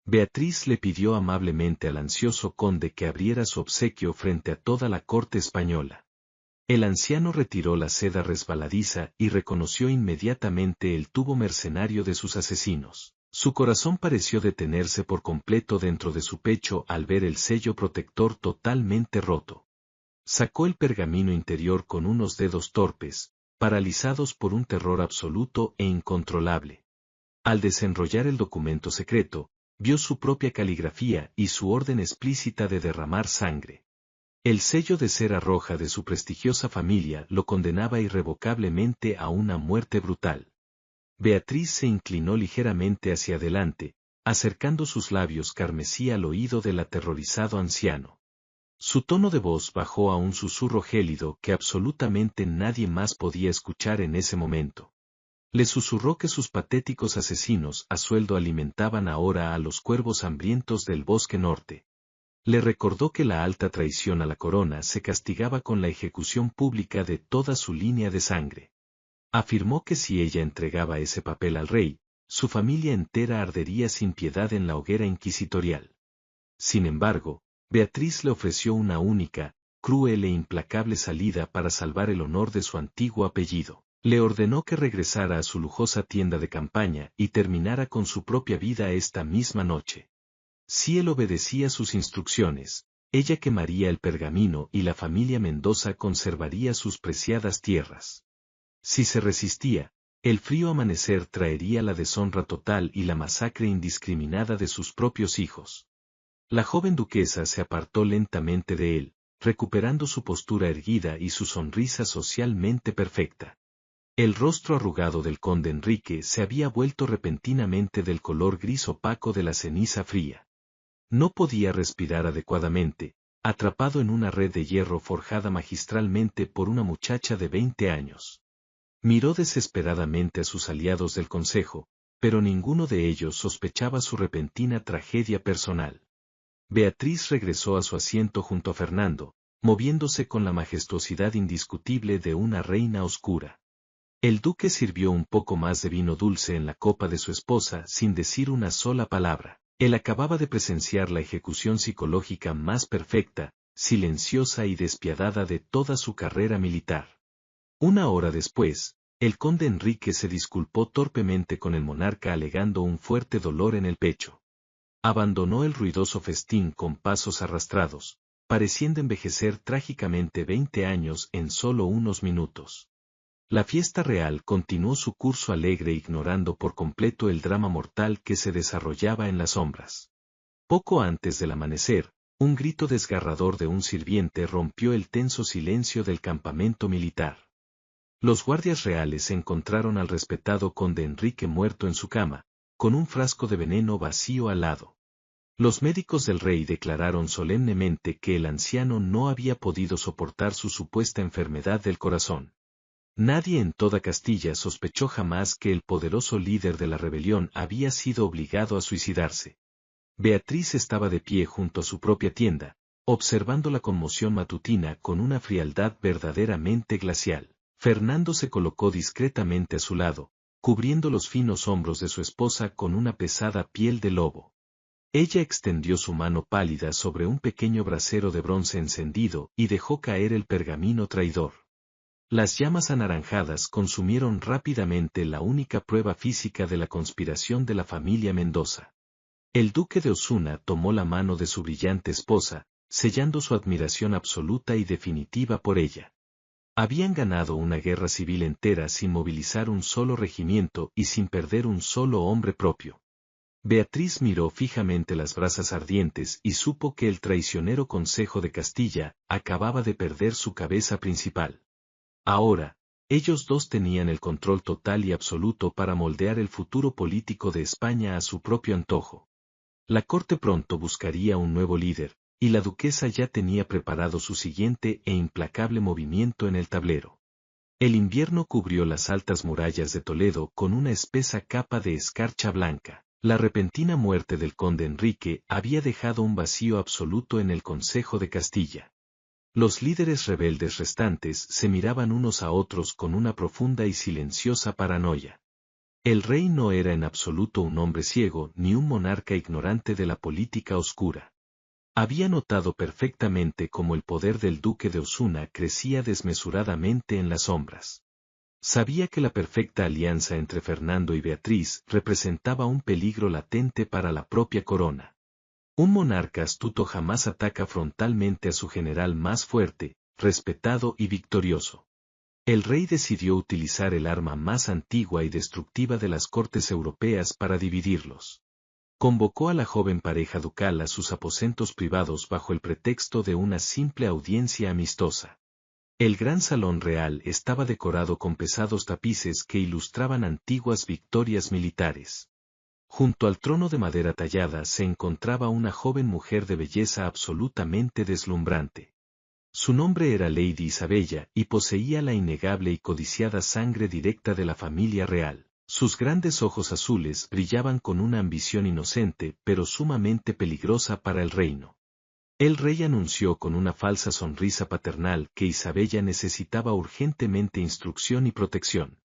Beatriz le pidió amablemente al ansioso conde que abriera su obsequio frente a toda la corte española. El anciano retiró la seda resbaladiza y reconoció inmediatamente el tubo mercenario de sus asesinos. Su corazón pareció detenerse por completo dentro de su pecho al ver el sello protector totalmente roto. Sacó el pergamino interior con unos dedos torpes, paralizados por un terror absoluto e incontrolable. Al desenrollar el documento secreto, vio su propia caligrafía y su orden explícita de derramar sangre. El sello de cera roja de su prestigiosa familia lo condenaba irrevocablemente a una muerte brutal. Beatriz se inclinó ligeramente hacia adelante, acercando sus labios carmesí al oído del aterrorizado anciano. Su tono de voz bajó a un susurro gélido que absolutamente nadie más podía escuchar en ese momento. Le susurró que sus patéticos asesinos a sueldo alimentaban ahora a los cuervos hambrientos del bosque norte. Le recordó que la alta traición a la corona se castigaba con la ejecución pública de toda su línea de sangre. Afirmó que si ella entregaba ese papel al rey, su familia entera ardería sin piedad en la hoguera inquisitorial. Sin embargo, Beatriz le ofreció una única, cruel e implacable salida para salvar el honor de su antiguo apellido. Le ordenó que regresara a su lujosa tienda de campaña y terminara con su propia vida esta misma noche. Si él obedecía sus instrucciones, ella quemaría el pergamino y la familia Mendoza conservaría sus preciadas tierras. Si se resistía, el frío amanecer traería la deshonra total y la masacre indiscriminada de sus propios hijos. La joven duquesa se apartó lentamente de él, recuperando su postura erguida y su sonrisa socialmente perfecta. El rostro arrugado del conde Enrique se había vuelto repentinamente del color gris opaco de la ceniza fría. No podía respirar adecuadamente, atrapado en una red de hierro forjada magistralmente por una muchacha de 20 años. Miró desesperadamente a sus aliados del consejo, pero ninguno de ellos sospechaba su repentina tragedia personal. Beatriz regresó a su asiento junto a Fernando, moviéndose con la majestuosidad indiscutible de una reina oscura. El duque sirvió un poco más de vino dulce en la copa de su esposa sin decir una sola palabra. Él acababa de presenciar la ejecución psicológica más perfecta, silenciosa y despiadada de toda su carrera militar. Una hora después, el conde Enrique se disculpó torpemente con el monarca alegando un fuerte dolor en el pecho. Abandonó el ruidoso festín con pasos arrastrados, pareciendo envejecer trágicamente 20 años en solo unos minutos. La fiesta real continuó su curso alegre ignorando por completo el drama mortal que se desarrollaba en las sombras. Poco antes del amanecer, un grito desgarrador de un sirviente rompió el tenso silencio del campamento militar. Los guardias reales encontraron al respetado conde Enrique muerto en su cama, con un frasco de veneno vacío al lado. Los médicos del rey declararon solemnemente que el anciano no había podido soportar su supuesta enfermedad del corazón. Nadie en toda Castilla sospechó jamás que el poderoso líder de la rebelión había sido obligado a suicidarse. Beatriz estaba de pie junto a su propia tienda, observando la conmoción matutina con una frialdad verdaderamente glacial. Fernando se colocó discretamente a su lado, cubriendo los finos hombros de su esposa con una pesada piel de lobo. Ella extendió su mano pálida sobre un pequeño brasero de bronce encendido y dejó caer el pergamino traidor. Las llamas anaranjadas consumieron rápidamente la única prueba física de la conspiración de la familia Mendoza. El duque de Osuna tomó la mano de su brillante esposa, sellando su admiración absoluta y definitiva por ella. Habían ganado una guerra civil entera sin movilizar un solo regimiento y sin perder un solo hombre propio. Beatriz miró fijamente las brasas ardientes y supo que el traicionero Consejo de Castilla acababa de perder su cabeza principal. Ahora, ellos dos tenían el control total y absoluto para moldear el futuro político de España a su propio antojo. La corte pronto buscaría un nuevo líder, y la duquesa ya tenía preparado su siguiente e implacable movimiento en el tablero. El invierno cubrió las altas murallas de Toledo con una espesa capa de escarcha blanca. La repentina muerte del conde Enrique había dejado un vacío absoluto en el Consejo de Castilla. Los líderes rebeldes restantes se miraban unos a otros con una profunda y silenciosa paranoia. El rey no era en absoluto un hombre ciego ni un monarca ignorante de la política oscura. Había notado perfectamente cómo el poder del duque de Osuna crecía desmesuradamente en las sombras. Sabía que la perfecta alianza entre Fernando y Beatriz representaba un peligro latente para la propia corona. Un monarca astuto jamás ataca frontalmente a su general más fuerte, respetado y victorioso. El rey decidió utilizar el arma más antigua y destructiva de las cortes europeas para dividirlos. Convocó a la joven pareja ducal a sus aposentos privados bajo el pretexto de una simple audiencia amistosa. El gran salón real estaba decorado con pesados tapices que ilustraban antiguas victorias militares. Junto al trono de madera tallada se encontraba una joven mujer de belleza absolutamente deslumbrante. Su nombre era Lady Isabella y poseía la innegable y codiciada sangre directa de la familia real. Sus grandes ojos azules brillaban con una ambición inocente pero sumamente peligrosa para el reino. El rey anunció con una falsa sonrisa paternal que Isabella necesitaba urgentemente instrucción y protección.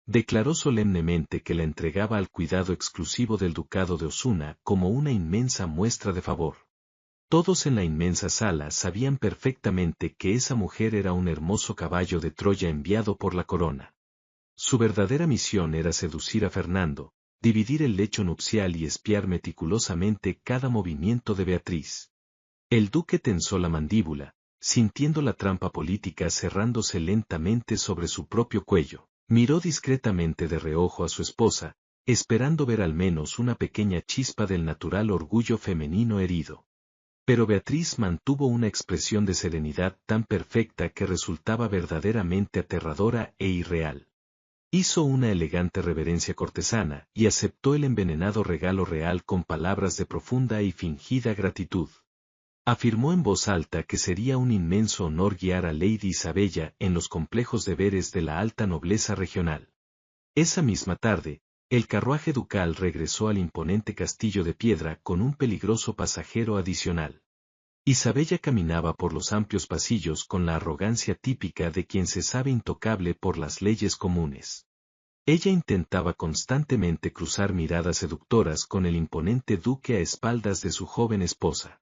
Declaró solemnemente que la entregaba al cuidado exclusivo del ducado de Osuna como una inmensa muestra de favor. Todos en la inmensa sala sabían perfectamente que esa mujer era un hermoso caballo de Troya enviado por la corona. Su verdadera misión era seducir a Fernando, dividir el lecho nupcial y espiar meticulosamente cada movimiento de Beatriz. El duque tensó la mandíbula, sintiendo la trampa política cerrándose lentamente sobre su propio cuello. Miró discretamente de reojo a su esposa, esperando ver al menos una pequeña chispa del natural orgullo femenino herido. Pero Beatriz mantuvo una expresión de serenidad tan perfecta que resultaba verdaderamente aterradora e irreal. Hizo una elegante reverencia cortesana y aceptó el envenenado regalo real con palabras de profunda y fingida gratitud. Afirmó en voz alta que sería un inmenso honor guiar a Lady Isabella en los complejos deberes de la alta nobleza regional. Esa misma tarde, el carruaje ducal regresó al imponente castillo de piedra con un peligroso pasajero adicional. Isabella caminaba por los amplios pasillos con la arrogancia típica de quien se sabe intocable por las leyes comunes. Ella intentaba constantemente cruzar miradas seductoras con el imponente duque a espaldas de su joven esposa.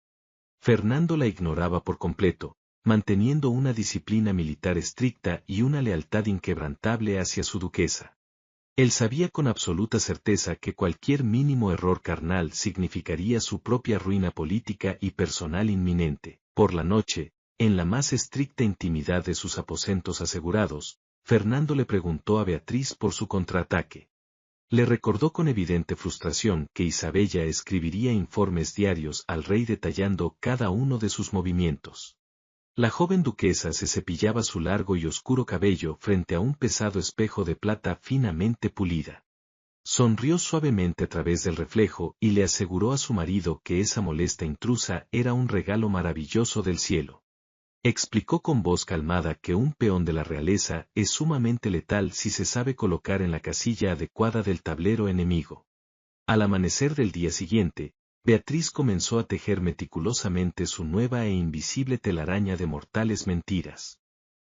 Fernando la ignoraba por completo, manteniendo una disciplina militar estricta y una lealtad inquebrantable hacia su duquesa. Él sabía con absoluta certeza que cualquier mínimo error carnal significaría su propia ruina política y personal inminente. Por la noche, en la más estricta intimidad de sus aposentos asegurados, Fernando le preguntó a Beatriz por su contraataque. Le recordó con evidente frustración que Isabella escribiría informes diarios al rey detallando cada uno de sus movimientos. La joven duquesa se cepillaba su largo y oscuro cabello frente a un pesado espejo de plata finamente pulida. Sonrió suavemente a través del reflejo y le aseguró a su marido que esa molesta intrusa era un regalo maravilloso del cielo. Explicó con voz calmada que un peón de la realeza es sumamente letal si se sabe colocar en la casilla adecuada del tablero enemigo. Al amanecer del día siguiente, Beatriz comenzó a tejer meticulosamente su nueva e invisible telaraña de mortales mentiras.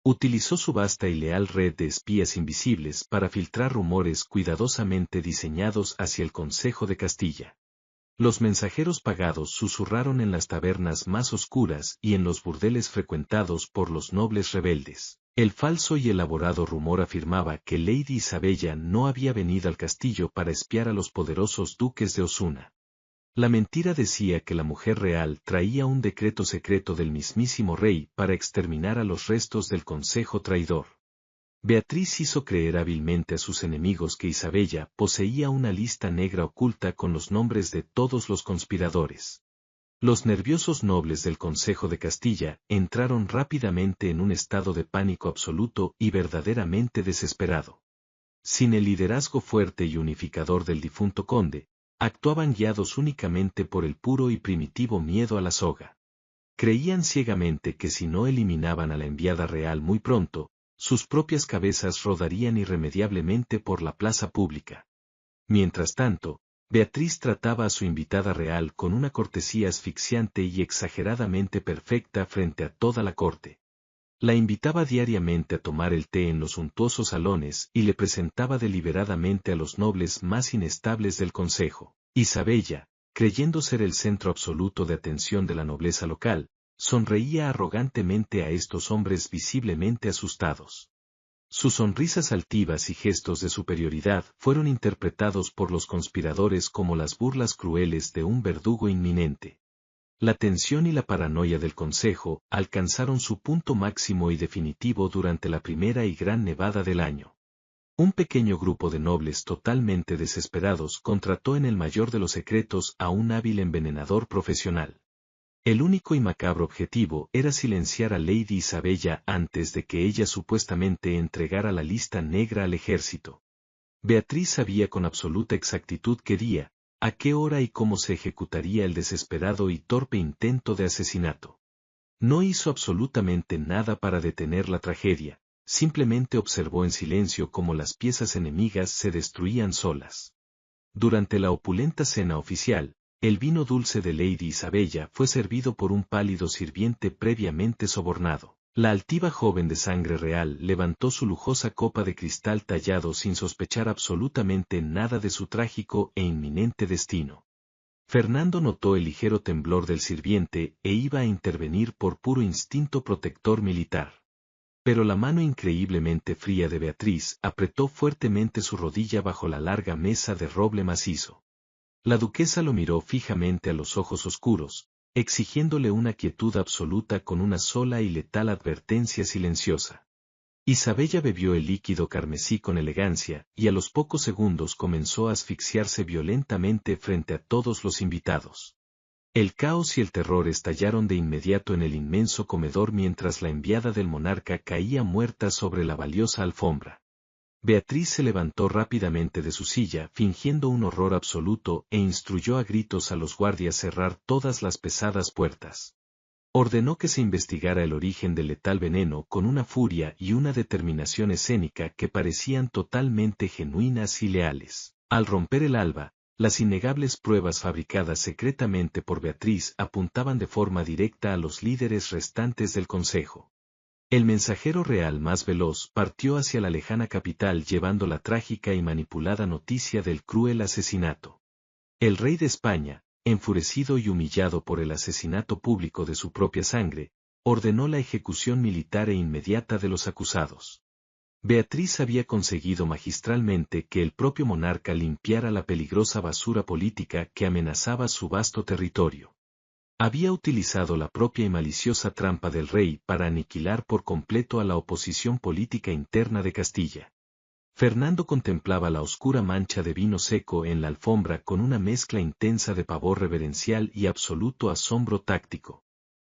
Utilizó su vasta y leal red de espías invisibles para filtrar rumores cuidadosamente diseñados hacia el Consejo de Castilla. Los mensajeros pagados susurraron en las tabernas más oscuras y en los burdeles frecuentados por los nobles rebeldes. El falso y elaborado rumor afirmaba que Lady Isabella no había venido al castillo para espiar a los poderosos duques de Osuna. La mentira decía que la mujer real traía un decreto secreto del mismísimo rey para exterminar a los restos del consejo traidor. Beatriz hizo creer hábilmente a sus enemigos que Isabella poseía una lista negra oculta con los nombres de todos los conspiradores. Los nerviosos nobles del Consejo de Castilla entraron rápidamente en un estado de pánico absoluto y verdaderamente desesperado. Sin el liderazgo fuerte y unificador del difunto conde, actuaban guiados únicamente por el puro y primitivo miedo a la soga. Creían ciegamente que si no eliminaban a la enviada real muy pronto, sus propias cabezas rodarían irremediablemente por la plaza pública. Mientras tanto, Beatriz trataba a su invitada real con una cortesía asfixiante y exageradamente perfecta frente a toda la corte. La invitaba diariamente a tomar el té en los suntuosos salones y le presentaba deliberadamente a los nobles más inestables del consejo. Isabella, creyendo ser el centro absoluto de atención de la nobleza local, sonreía arrogantemente a estos hombres visiblemente asustados. Sus sonrisas altivas y gestos de superioridad fueron interpretados por los conspiradores como las burlas crueles de un verdugo inminente. La tensión y la paranoia del consejo alcanzaron su punto máximo y definitivo durante la primera y gran nevada del año. Un pequeño grupo de nobles totalmente desesperados contrató en el mayor de los secretos a un hábil envenenador profesional. El único y macabro objetivo era silenciar a Lady Isabella antes de que ella supuestamente entregara la lista negra al ejército. Beatriz sabía con absoluta exactitud qué día, a qué hora y cómo se ejecutaría el desesperado y torpe intento de asesinato. No hizo absolutamente nada para detener la tragedia, simplemente observó en silencio cómo las piezas enemigas se destruían solas. Durante la opulenta cena oficial, el vino dulce de Lady Isabella fue servido por un pálido sirviente previamente sobornado. La altiva joven de sangre real levantó su lujosa copa de cristal tallado sin sospechar absolutamente nada de su trágico e inminente destino. Fernando notó el ligero temblor del sirviente e iba a intervenir por puro instinto protector militar. Pero la mano increíblemente fría de Beatriz apretó fuertemente su rodilla bajo la larga mesa de roble macizo. La duquesa lo miró fijamente a los ojos oscuros, exigiéndole una quietud absoluta con una sola y letal advertencia silenciosa. Isabella bebió el líquido carmesí con elegancia y a los pocos segundos comenzó a asfixiarse violentamente frente a todos los invitados. El caos y el terror estallaron de inmediato en el inmenso comedor mientras la enviada del monarca caía muerta sobre la valiosa alfombra. Beatriz se levantó rápidamente de su silla fingiendo un horror absoluto e instruyó a gritos a los guardias cerrar todas las pesadas puertas. Ordenó que se investigara el origen del letal veneno con una furia y una determinación escénica que parecían totalmente genuinas y leales. Al romper el alba, las innegables pruebas fabricadas secretamente por Beatriz apuntaban de forma directa a los líderes restantes del consejo. El mensajero real más veloz partió hacia la lejana capital llevando la trágica y manipulada noticia del cruel asesinato. El rey de España, enfurecido y humillado por el asesinato público de su propia sangre, ordenó la ejecución militar e inmediata de los acusados. Beatriz había conseguido magistralmente que el propio monarca limpiara la peligrosa basura política que amenazaba su vasto territorio. Había utilizado la propia y maliciosa trampa del rey para aniquilar por completo a la oposición política interna de Castilla. Fernando contemplaba la oscura mancha de vino seco en la alfombra con una mezcla intensa de pavor reverencial y absoluto asombro táctico.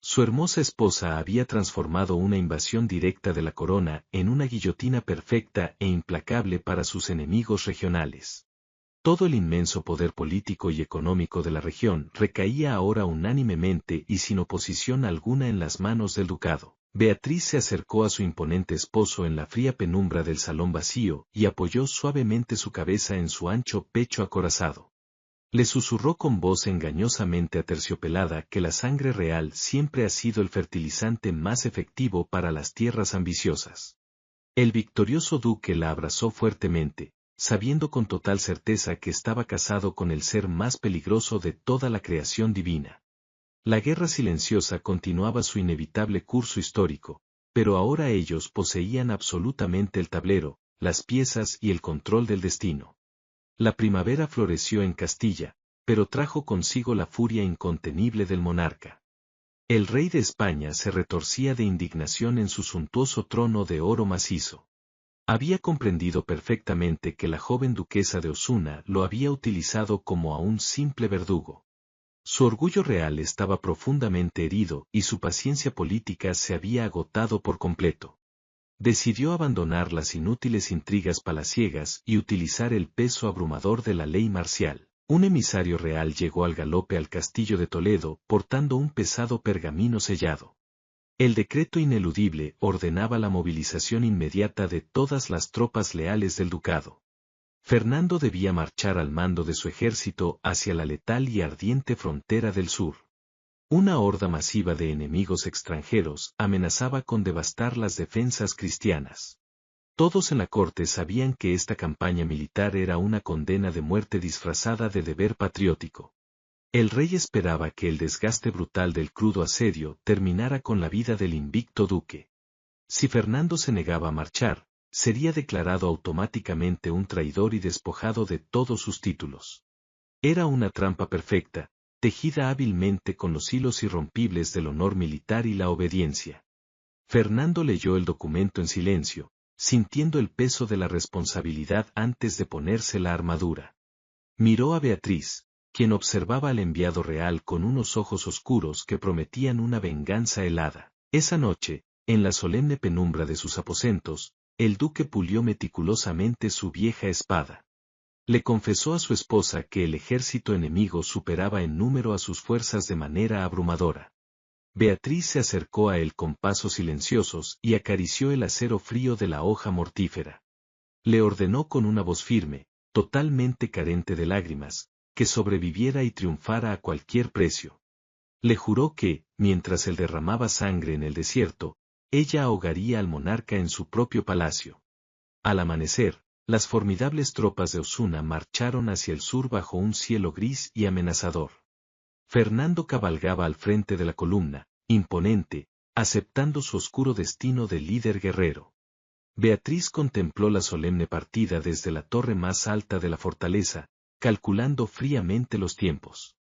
Su hermosa esposa había transformado una invasión directa de la corona en una guillotina perfecta e implacable para sus enemigos regionales. Todo el inmenso poder político y económico de la región recaía ahora unánimemente y sin oposición alguna en las manos del ducado. Beatriz se acercó a su imponente esposo en la fría penumbra del salón vacío y apoyó suavemente su cabeza en su ancho pecho acorazado. Le susurró con voz engañosamente aterciopelada que la sangre real siempre ha sido el fertilizante más efectivo para las tierras ambiciosas. El victorioso duque la abrazó fuertemente, sabiendo con total certeza que estaba casado con el ser más peligroso de toda la creación divina. La guerra silenciosa continuaba su inevitable curso histórico, pero ahora ellos poseían absolutamente el tablero, las piezas y el control del destino. La primavera floreció en Castilla, pero trajo consigo la furia incontenible del monarca. El rey de España se retorcía de indignación en su suntuoso trono de oro macizo. Había comprendido perfectamente que la joven duquesa de Osuna lo había utilizado como a un simple verdugo. Su orgullo real estaba profundamente herido y su paciencia política se había agotado por completo. Decidió abandonar las inútiles intrigas palaciegas y utilizar el peso abrumador de la ley marcial. Un emisario real llegó al galope al castillo de Toledo portando un pesado pergamino sellado. El decreto ineludible ordenaba la movilización inmediata de todas las tropas leales del ducado. Fernando debía marchar al mando de su ejército hacia la letal y ardiente frontera del sur. Una horda masiva de enemigos extranjeros amenazaba con devastar las defensas cristianas. Todos en la corte sabían que esta campaña militar era una condena de muerte disfrazada de deber patriótico. El rey esperaba que el desgaste brutal del crudo asedio terminara con la vida del invicto duque. Si Fernando se negaba a marchar, sería declarado automáticamente un traidor y despojado de todos sus títulos. Era una trampa perfecta, tejida hábilmente con los hilos irrompibles del honor militar y la obediencia. Fernando leyó el documento en silencio, sintiendo el peso de la responsabilidad antes de ponerse la armadura. Miró a Beatriz, quien observaba al enviado real con unos ojos oscuros que prometían una venganza helada. Esa noche, en la solemne penumbra de sus aposentos, el duque pulió meticulosamente su vieja espada. Le confesó a su esposa que el ejército enemigo superaba en número a sus fuerzas de manera abrumadora. Beatriz se acercó a él con pasos silenciosos y acarició el acero frío de la hoja mortífera. Le ordenó con una voz firme, totalmente carente de lágrimas, que sobreviviera y triunfara a cualquier precio. Le juró que, mientras él derramaba sangre en el desierto, ella ahogaría al monarca en su propio palacio. Al amanecer, las formidables tropas de Osuna marcharon hacia el sur bajo un cielo gris y amenazador. Fernando cabalgaba al frente de la columna, imponente, aceptando su oscuro destino de líder guerrero. Beatriz contempló la solemne partida desde la torre más alta de la fortaleza, calculando fríamente los tiempos.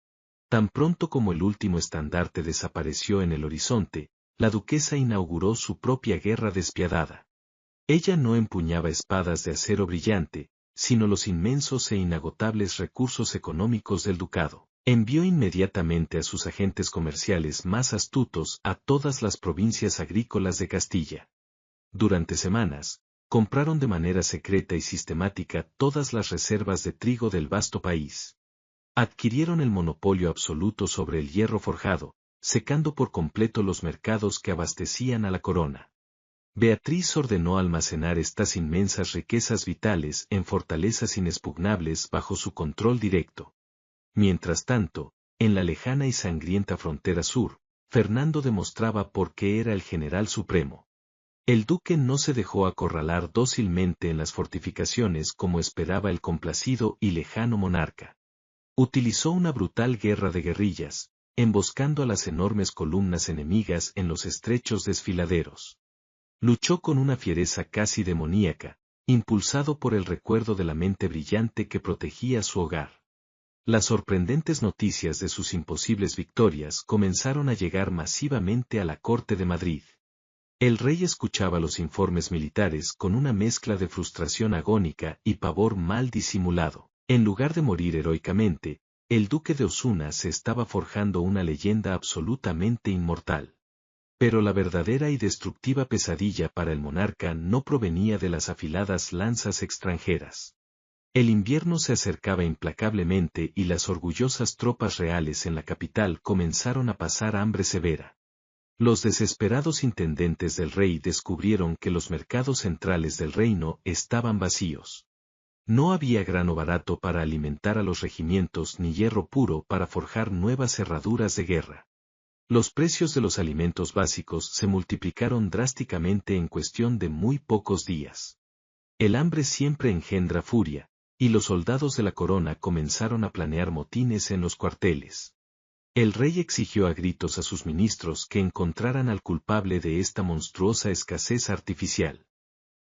Tan pronto como el último estandarte desapareció en el horizonte, la duquesa inauguró su propia guerra despiadada. Ella no empuñaba espadas de acero brillante, sino los inmensos e inagotables recursos económicos del ducado. Envió inmediatamente a sus agentes comerciales más astutos a todas las provincias agrícolas de Castilla. Durante semanas, compraron de manera secreta y sistemática todas las reservas de trigo del vasto país. Adquirieron el monopolio absoluto sobre el hierro forjado, secando por completo los mercados que abastecían a la corona. Beatriz ordenó almacenar estas inmensas riquezas vitales en fortalezas inexpugnables bajo su control directo. Mientras tanto, en la lejana y sangrienta frontera sur, Fernando demostraba por qué era el general supremo. El duque no se dejó acorralar dócilmente en las fortificaciones como esperaba el complacido y lejano monarca. Utilizó una brutal guerra de guerrillas, emboscando a las enormes columnas enemigas en los estrechos desfiladeros. Luchó con una fiereza casi demoníaca, impulsado por el recuerdo de la mente brillante que protegía su hogar. Las sorprendentes noticias de sus imposibles victorias comenzaron a llegar masivamente a la corte de Madrid. El rey escuchaba los informes militares con una mezcla de frustración agónica y pavor mal disimulado. En lugar de morir heroicamente, el duque de Osuna se estaba forjando una leyenda absolutamente inmortal. Pero la verdadera y destructiva pesadilla para el monarca no provenía de las afiladas lanzas extranjeras. El invierno se acercaba implacablemente y las orgullosas tropas reales en la capital comenzaron a pasar hambre severa. Los desesperados intendentes del rey descubrieron que los mercados centrales del reino estaban vacíos. No había grano barato para alimentar a los regimientos ni hierro puro para forjar nuevas herraduras de guerra. Los precios de los alimentos básicos se multiplicaron drásticamente en cuestión de muy pocos días. El hambre siempre engendra furia, y los soldados de la corona comenzaron a planear motines en los cuarteles. El rey exigió a gritos a sus ministros que encontraran al culpable de esta monstruosa escasez artificial.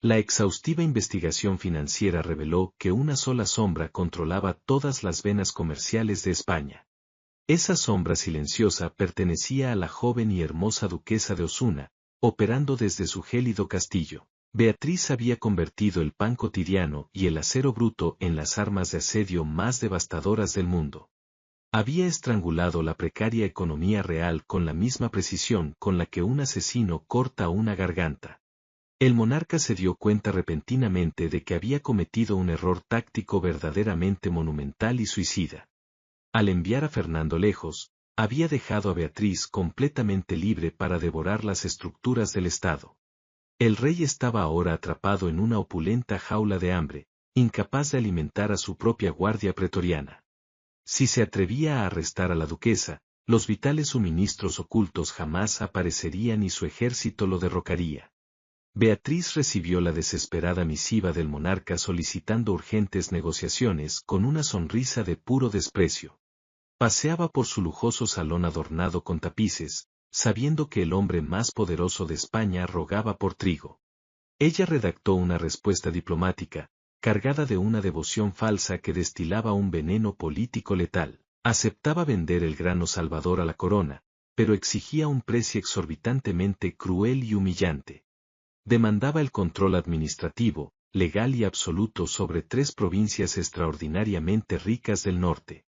La exhaustiva investigación financiera reveló que una sola sombra controlaba todas las venas comerciales de España. Esa sombra silenciosa pertenecía a la joven y hermosa duquesa de Osuna, operando desde su gélido castillo. Beatriz había convertido el pan cotidiano y el acero bruto en las armas de asedio más devastadoras del mundo. Había estrangulado la precaria economía real con la misma precisión con la que un asesino corta una garganta. El monarca se dio cuenta repentinamente de que había cometido un error táctico verdaderamente monumental y suicida. Al enviar a Fernando lejos, había dejado a Beatriz completamente libre para devorar las estructuras del Estado. El rey estaba ahora atrapado en una opulenta jaula de hambre, incapaz de alimentar a su propia guardia pretoriana. Si se atrevía a arrestar a la duquesa, los vitales suministros ocultos jamás aparecerían y su ejército lo derrocaría. Beatriz recibió la desesperada misiva del monarca solicitando urgentes negociaciones con una sonrisa de puro desprecio. Paseaba por su lujoso salón adornado con tapices, sabiendo que el hombre más poderoso de España rogaba por trigo. Ella redactó una respuesta diplomática, cargada de una devoción falsa que destilaba un veneno político letal. Aceptaba vender el grano salvador a la corona, pero exigía un precio exorbitantemente cruel y humillante. Demandaba el control administrativo, legal y absoluto sobre 3 provincias extraordinariamente ricas del norte.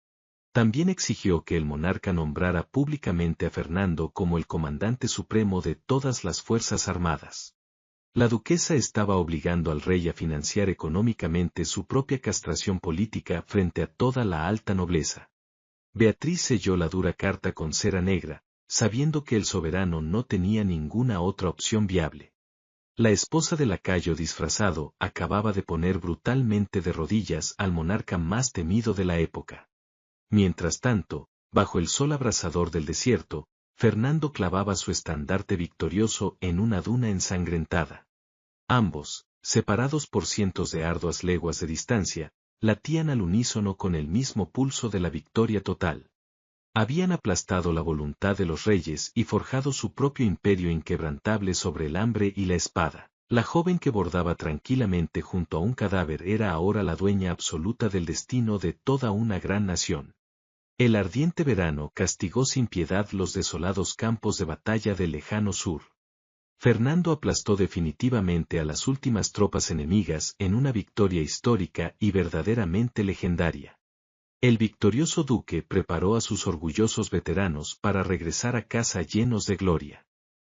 También exigió que el monarca nombrara públicamente a Fernando como el comandante supremo de todas las fuerzas armadas. La duquesa estaba obligando al rey a financiar económicamente su propia castración política frente a toda la alta nobleza. Beatriz selló la dura carta con cera negra, sabiendo que el soberano no tenía ninguna otra opción viable. La esposa del lacayo disfrazado acababa de poner brutalmente de rodillas al monarca más temido de la época. Mientras tanto, bajo el sol abrasador del desierto, Fernando clavaba su estandarte victorioso en una duna ensangrentada. Ambos, separados por cientos de arduas leguas de distancia, latían al unísono con el mismo pulso de la victoria total. Habían aplastado la voluntad de los reyes y forjado su propio imperio inquebrantable sobre el hambre y la espada. La joven que bordaba tranquilamente junto a un cadáver era ahora la dueña absoluta del destino de toda una gran nación. El ardiente verano castigó sin piedad los desolados campos de batalla del lejano sur. Fernando aplastó definitivamente a las últimas tropas enemigas en una victoria histórica y verdaderamente legendaria. El victorioso duque preparó a sus orgullosos veteranos para regresar a casa llenos de gloria.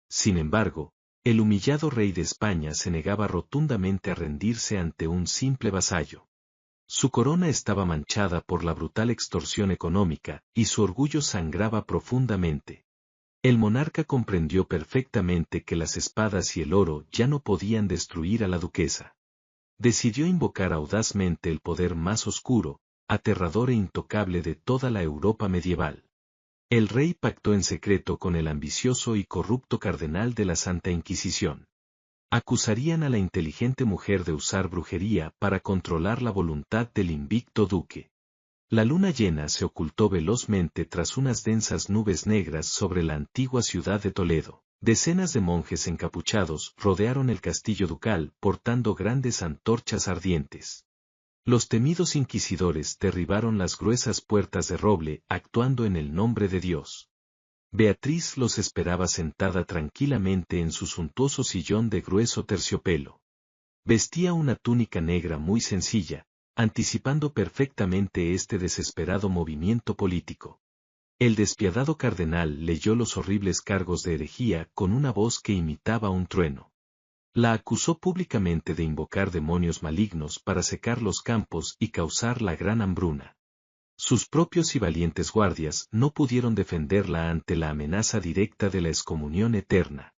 Sin embargo, el humillado rey de España se negaba rotundamente a rendirse ante un simple vasallo. Su corona estaba manchada por la brutal extorsión económica, y su orgullo sangraba profundamente. El monarca comprendió perfectamente que las espadas y el oro ya no podían destruir a la duquesa. Decidió invocar audazmente el poder más oscuro, aterrador e intocable de toda la Europa medieval. El rey pactó en secreto con el ambicioso y corrupto cardenal de la Santa Inquisición. Acusarían a la inteligente mujer de usar brujería para controlar la voluntad del invicto duque. La luna llena se ocultó velozmente tras unas densas nubes negras sobre la antigua ciudad de Toledo. Decenas de monjes encapuchados rodearon el castillo ducal portando grandes antorchas ardientes. Los temidos inquisidores derribaron las gruesas puertas de roble actuando en el nombre de Dios. Beatriz los esperaba sentada tranquilamente en su suntuoso sillón de grueso terciopelo. Vestía una túnica negra muy sencilla, anticipando perfectamente este desesperado movimiento político. El despiadado cardenal leyó los horribles cargos de herejía con una voz que imitaba un trueno. La acusó públicamente de invocar demonios malignos para secar los campos y causar la gran hambruna. Sus propios y valientes guardias no pudieron defenderla ante la amenaza directa de la excomunión eterna.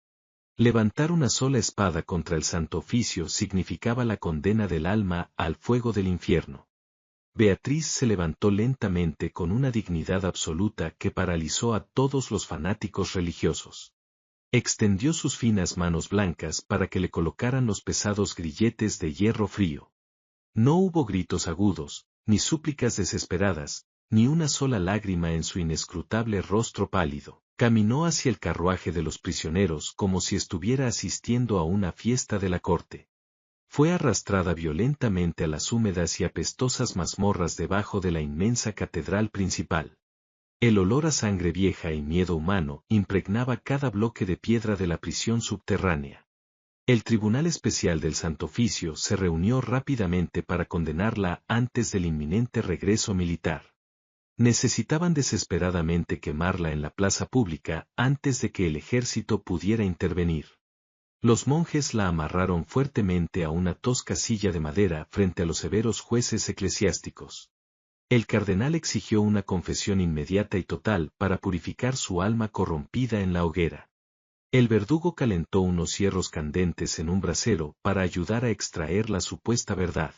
Levantar una sola espada contra el Santo Oficio significaba la condena del alma al fuego del infierno. Beatriz se levantó lentamente con una dignidad absoluta que paralizó a todos los fanáticos religiosos. Extendió sus finas manos blancas para que le colocaran los pesados grilletes de hierro frío. No hubo gritos agudos, ni súplicas desesperadas, ni una sola lágrima en su inescrutable rostro pálido. Caminó hacia el carruaje de los prisioneros como si estuviera asistiendo a una fiesta de la corte. Fue arrastrada violentamente a las húmedas y apestosas mazmorras debajo de la inmensa catedral principal. El olor a sangre vieja y miedo humano impregnaba cada bloque de piedra de la prisión subterránea. El Tribunal Especial del Santo Oficio se reunió rápidamente para condenarla antes del inminente regreso militar. Necesitaban desesperadamente quemarla en la plaza pública antes de que el ejército pudiera intervenir. Los monjes la amarraron fuertemente a una tosca silla de madera frente a los severos jueces eclesiásticos. El cardenal exigió una confesión inmediata y total para purificar su alma corrompida en la hoguera. El verdugo calentó unos hierros candentes en un brasero para ayudar a extraer la supuesta verdad.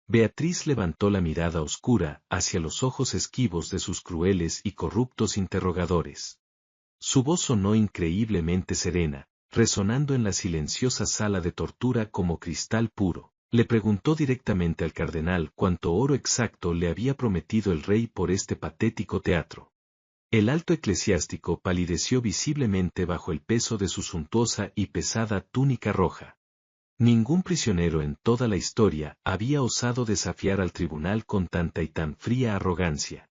Beatriz levantó la mirada oscura hacia los ojos esquivos de sus crueles y corruptos interrogadores. Su voz sonó increíblemente serena, resonando en la silenciosa sala de tortura como cristal puro. Le preguntó directamente al cardenal cuánto oro exacto le había prometido el rey por este patético teatro. El alto eclesiástico palideció visiblemente bajo el peso de su suntuosa y pesada túnica roja. Ningún prisionero en toda la historia había osado desafiar al tribunal con tanta y tan fría arrogancia.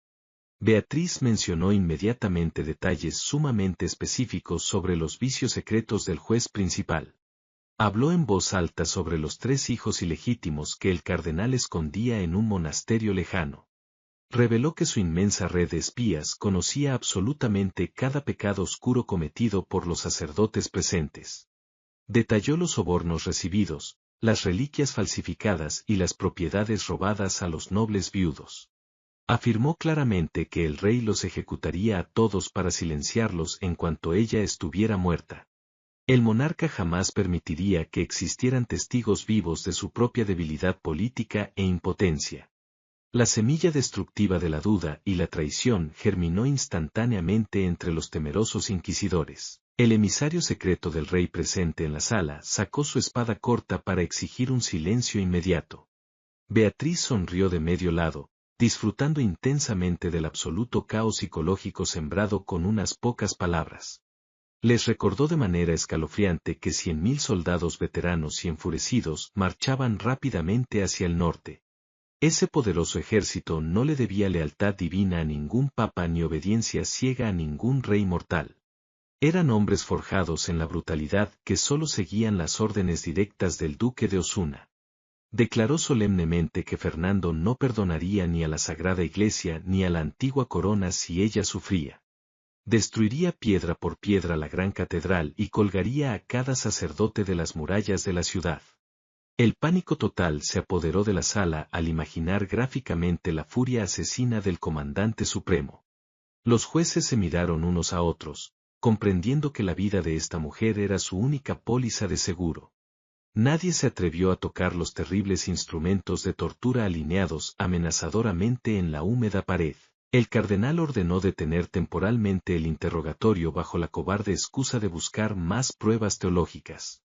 Beatriz mencionó inmediatamente detalles sumamente específicos sobre los vicios secretos del juez principal. Habló en voz alta sobre los 3 hijos ilegítimos que el cardenal escondía en un monasterio lejano. Reveló que su inmensa red de espías conocía absolutamente cada pecado oscuro cometido por los sacerdotes presentes. Detalló los sobornos recibidos, las reliquias falsificadas y las propiedades robadas a los nobles viudos. Afirmó claramente que el rey los ejecutaría a todos para silenciarlos en cuanto ella estuviera muerta. El monarca jamás permitiría que existieran testigos vivos de su propia debilidad política e impotencia. La semilla destructiva de la duda y la traición germinó instantáneamente entre los temerosos inquisidores. El emisario secreto del rey presente en la sala sacó su espada corta para exigir un silencio inmediato. Beatriz sonrió de medio lado, disfrutando intensamente del absoluto caos psicológico sembrado con unas pocas palabras. Les recordó de manera escalofriante que 100.000 soldados veteranos y enfurecidos marchaban rápidamente hacia el norte. Ese poderoso ejército no le debía lealtad divina a ningún papa ni obediencia ciega a ningún rey mortal. Eran hombres forjados en la brutalidad que solo seguían las órdenes directas del duque de Osuna. Declaró solemnemente que Fernando no perdonaría ni a la Sagrada Iglesia ni a la antigua corona si ella sufría. Destruiría piedra por piedra la gran catedral y colgaría a cada sacerdote de las murallas de la ciudad. El pánico total se apoderó de la sala al imaginar gráficamente la furia asesina del comandante supremo. Los jueces se miraron unos a otros, comprendiendo que la vida de esta mujer era su única póliza de seguro. Nadie se atrevió a tocar los terribles instrumentos de tortura alineados amenazadoramente en la húmeda pared. El cardenal ordenó detener temporalmente el interrogatorio bajo la cobarde excusa de buscar más pruebas teológicas.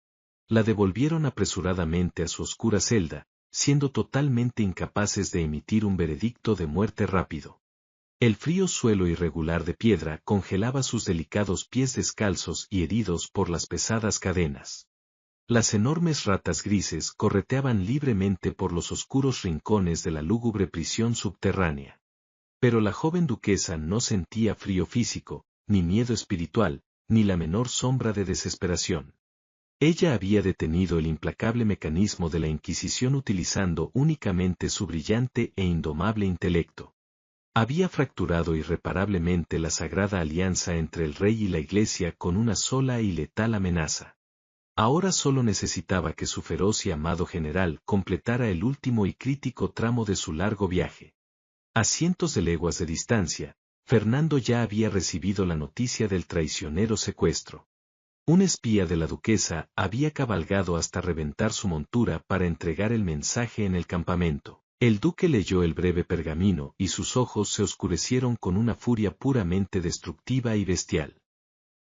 La devolvieron apresuradamente a su oscura celda, siendo totalmente incapaces de emitir un veredicto de muerte rápido. El frío suelo irregular de piedra congelaba sus delicados pies descalzos y heridos por las pesadas cadenas. Las enormes ratas grises correteaban libremente por los oscuros rincones de la lúgubre prisión subterránea. Pero la joven duquesa no sentía frío físico, ni miedo espiritual, ni la menor sombra de desesperación. Ella había detenido el implacable mecanismo de la Inquisición utilizando únicamente su brillante e indomable intelecto. Había fracturado irreparablemente la sagrada alianza entre el rey y la Iglesia con una sola y letal amenaza. Ahora solo necesitaba que su feroz y amado general completara el último y crítico tramo de su largo viaje. A cientos de leguas de distancia, Fernando ya había recibido la noticia del traicionero secuestro. Un espía de la duquesa había cabalgado hasta reventar su montura para entregar el mensaje en el campamento. El duque leyó el breve pergamino y sus ojos se oscurecieron con una furia puramente destructiva y bestial.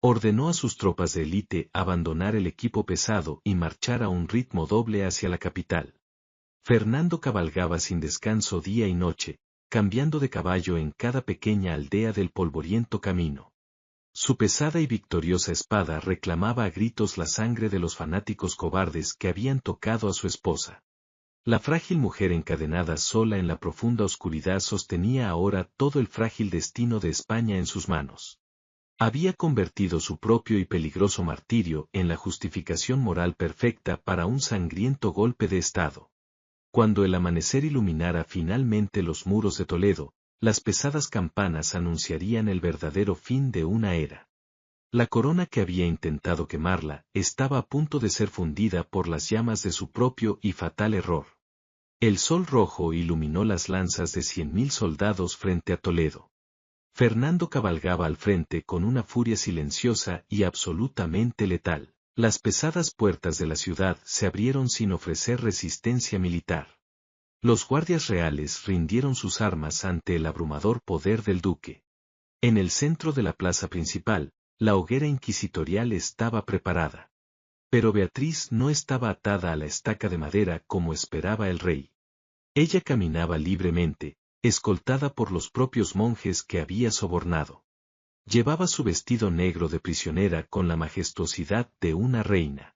Ordenó a sus tropas de élite abandonar el equipo pesado y marchar a un ritmo doble hacia la capital. Fernando cabalgaba sin descanso día y noche, cambiando de caballo en cada pequeña aldea del polvoriento camino. Su pesada y victoriosa espada reclamaba a gritos la sangre de los fanáticos cobardes que habían tocado a su esposa. La frágil mujer encadenada sola en la profunda oscuridad sostenía ahora todo el frágil destino de España en sus manos. Había convertido su propio y peligroso martirio en la justificación moral perfecta para un sangriento golpe de Estado. Cuando el amanecer iluminara finalmente los muros de Toledo, las pesadas campanas anunciarían el verdadero fin de una era. La corona que había intentado quemarla estaba a punto de ser fundida por las llamas de su propio y fatal error. El sol rojo iluminó las lanzas de 100.000 soldados frente a Toledo. Fernando cabalgaba al frente con una furia silenciosa y absolutamente letal. Las pesadas puertas de la ciudad se abrieron sin ofrecer resistencia militar. Los guardias reales rindieron sus armas ante el abrumador poder del duque. En el centro de la plaza principal, la hoguera inquisitorial estaba preparada. Pero Beatriz no estaba atada a la estaca de madera como esperaba el rey. Ella caminaba libremente, escoltada por los propios monjes que había sobornado. Llevaba su vestido negro de prisionera con la majestuosidad de una reina.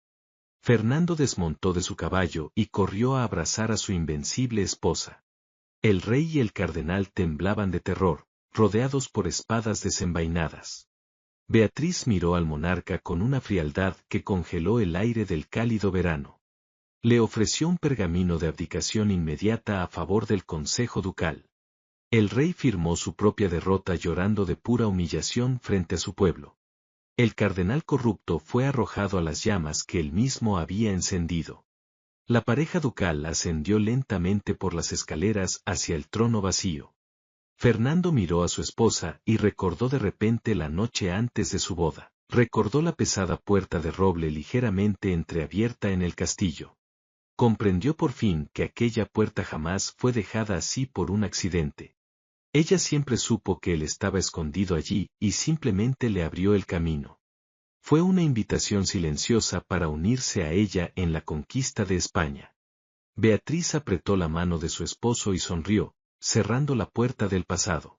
Fernando desmontó de su caballo y corrió a abrazar a su invencible esposa. El rey y el cardenal temblaban de terror, rodeados por espadas desenvainadas. Beatriz miró al monarca con una frialdad que congeló el aire del cálido verano. Le ofreció un pergamino de abdicación inmediata a favor del consejo ducal. El rey firmó su propia derrota llorando de pura humillación frente a su pueblo. El cardenal corrupto fue arrojado a las llamas que él mismo había encendido. La pareja ducal ascendió lentamente por las escaleras hacia el trono vacío. Fernando miró a su esposa y recordó de repente la noche antes de su boda. Recordó la pesada puerta de roble ligeramente entreabierta en el castillo. Comprendió por fin que aquella puerta jamás fue dejada así por un accidente. Ella siempre supo que él estaba escondido allí y simplemente le abrió el camino. Fue una invitación silenciosa para unirse a ella en la conquista de España. Beatriz apretó la mano de su esposo y sonrió, cerrando la puerta del pasado.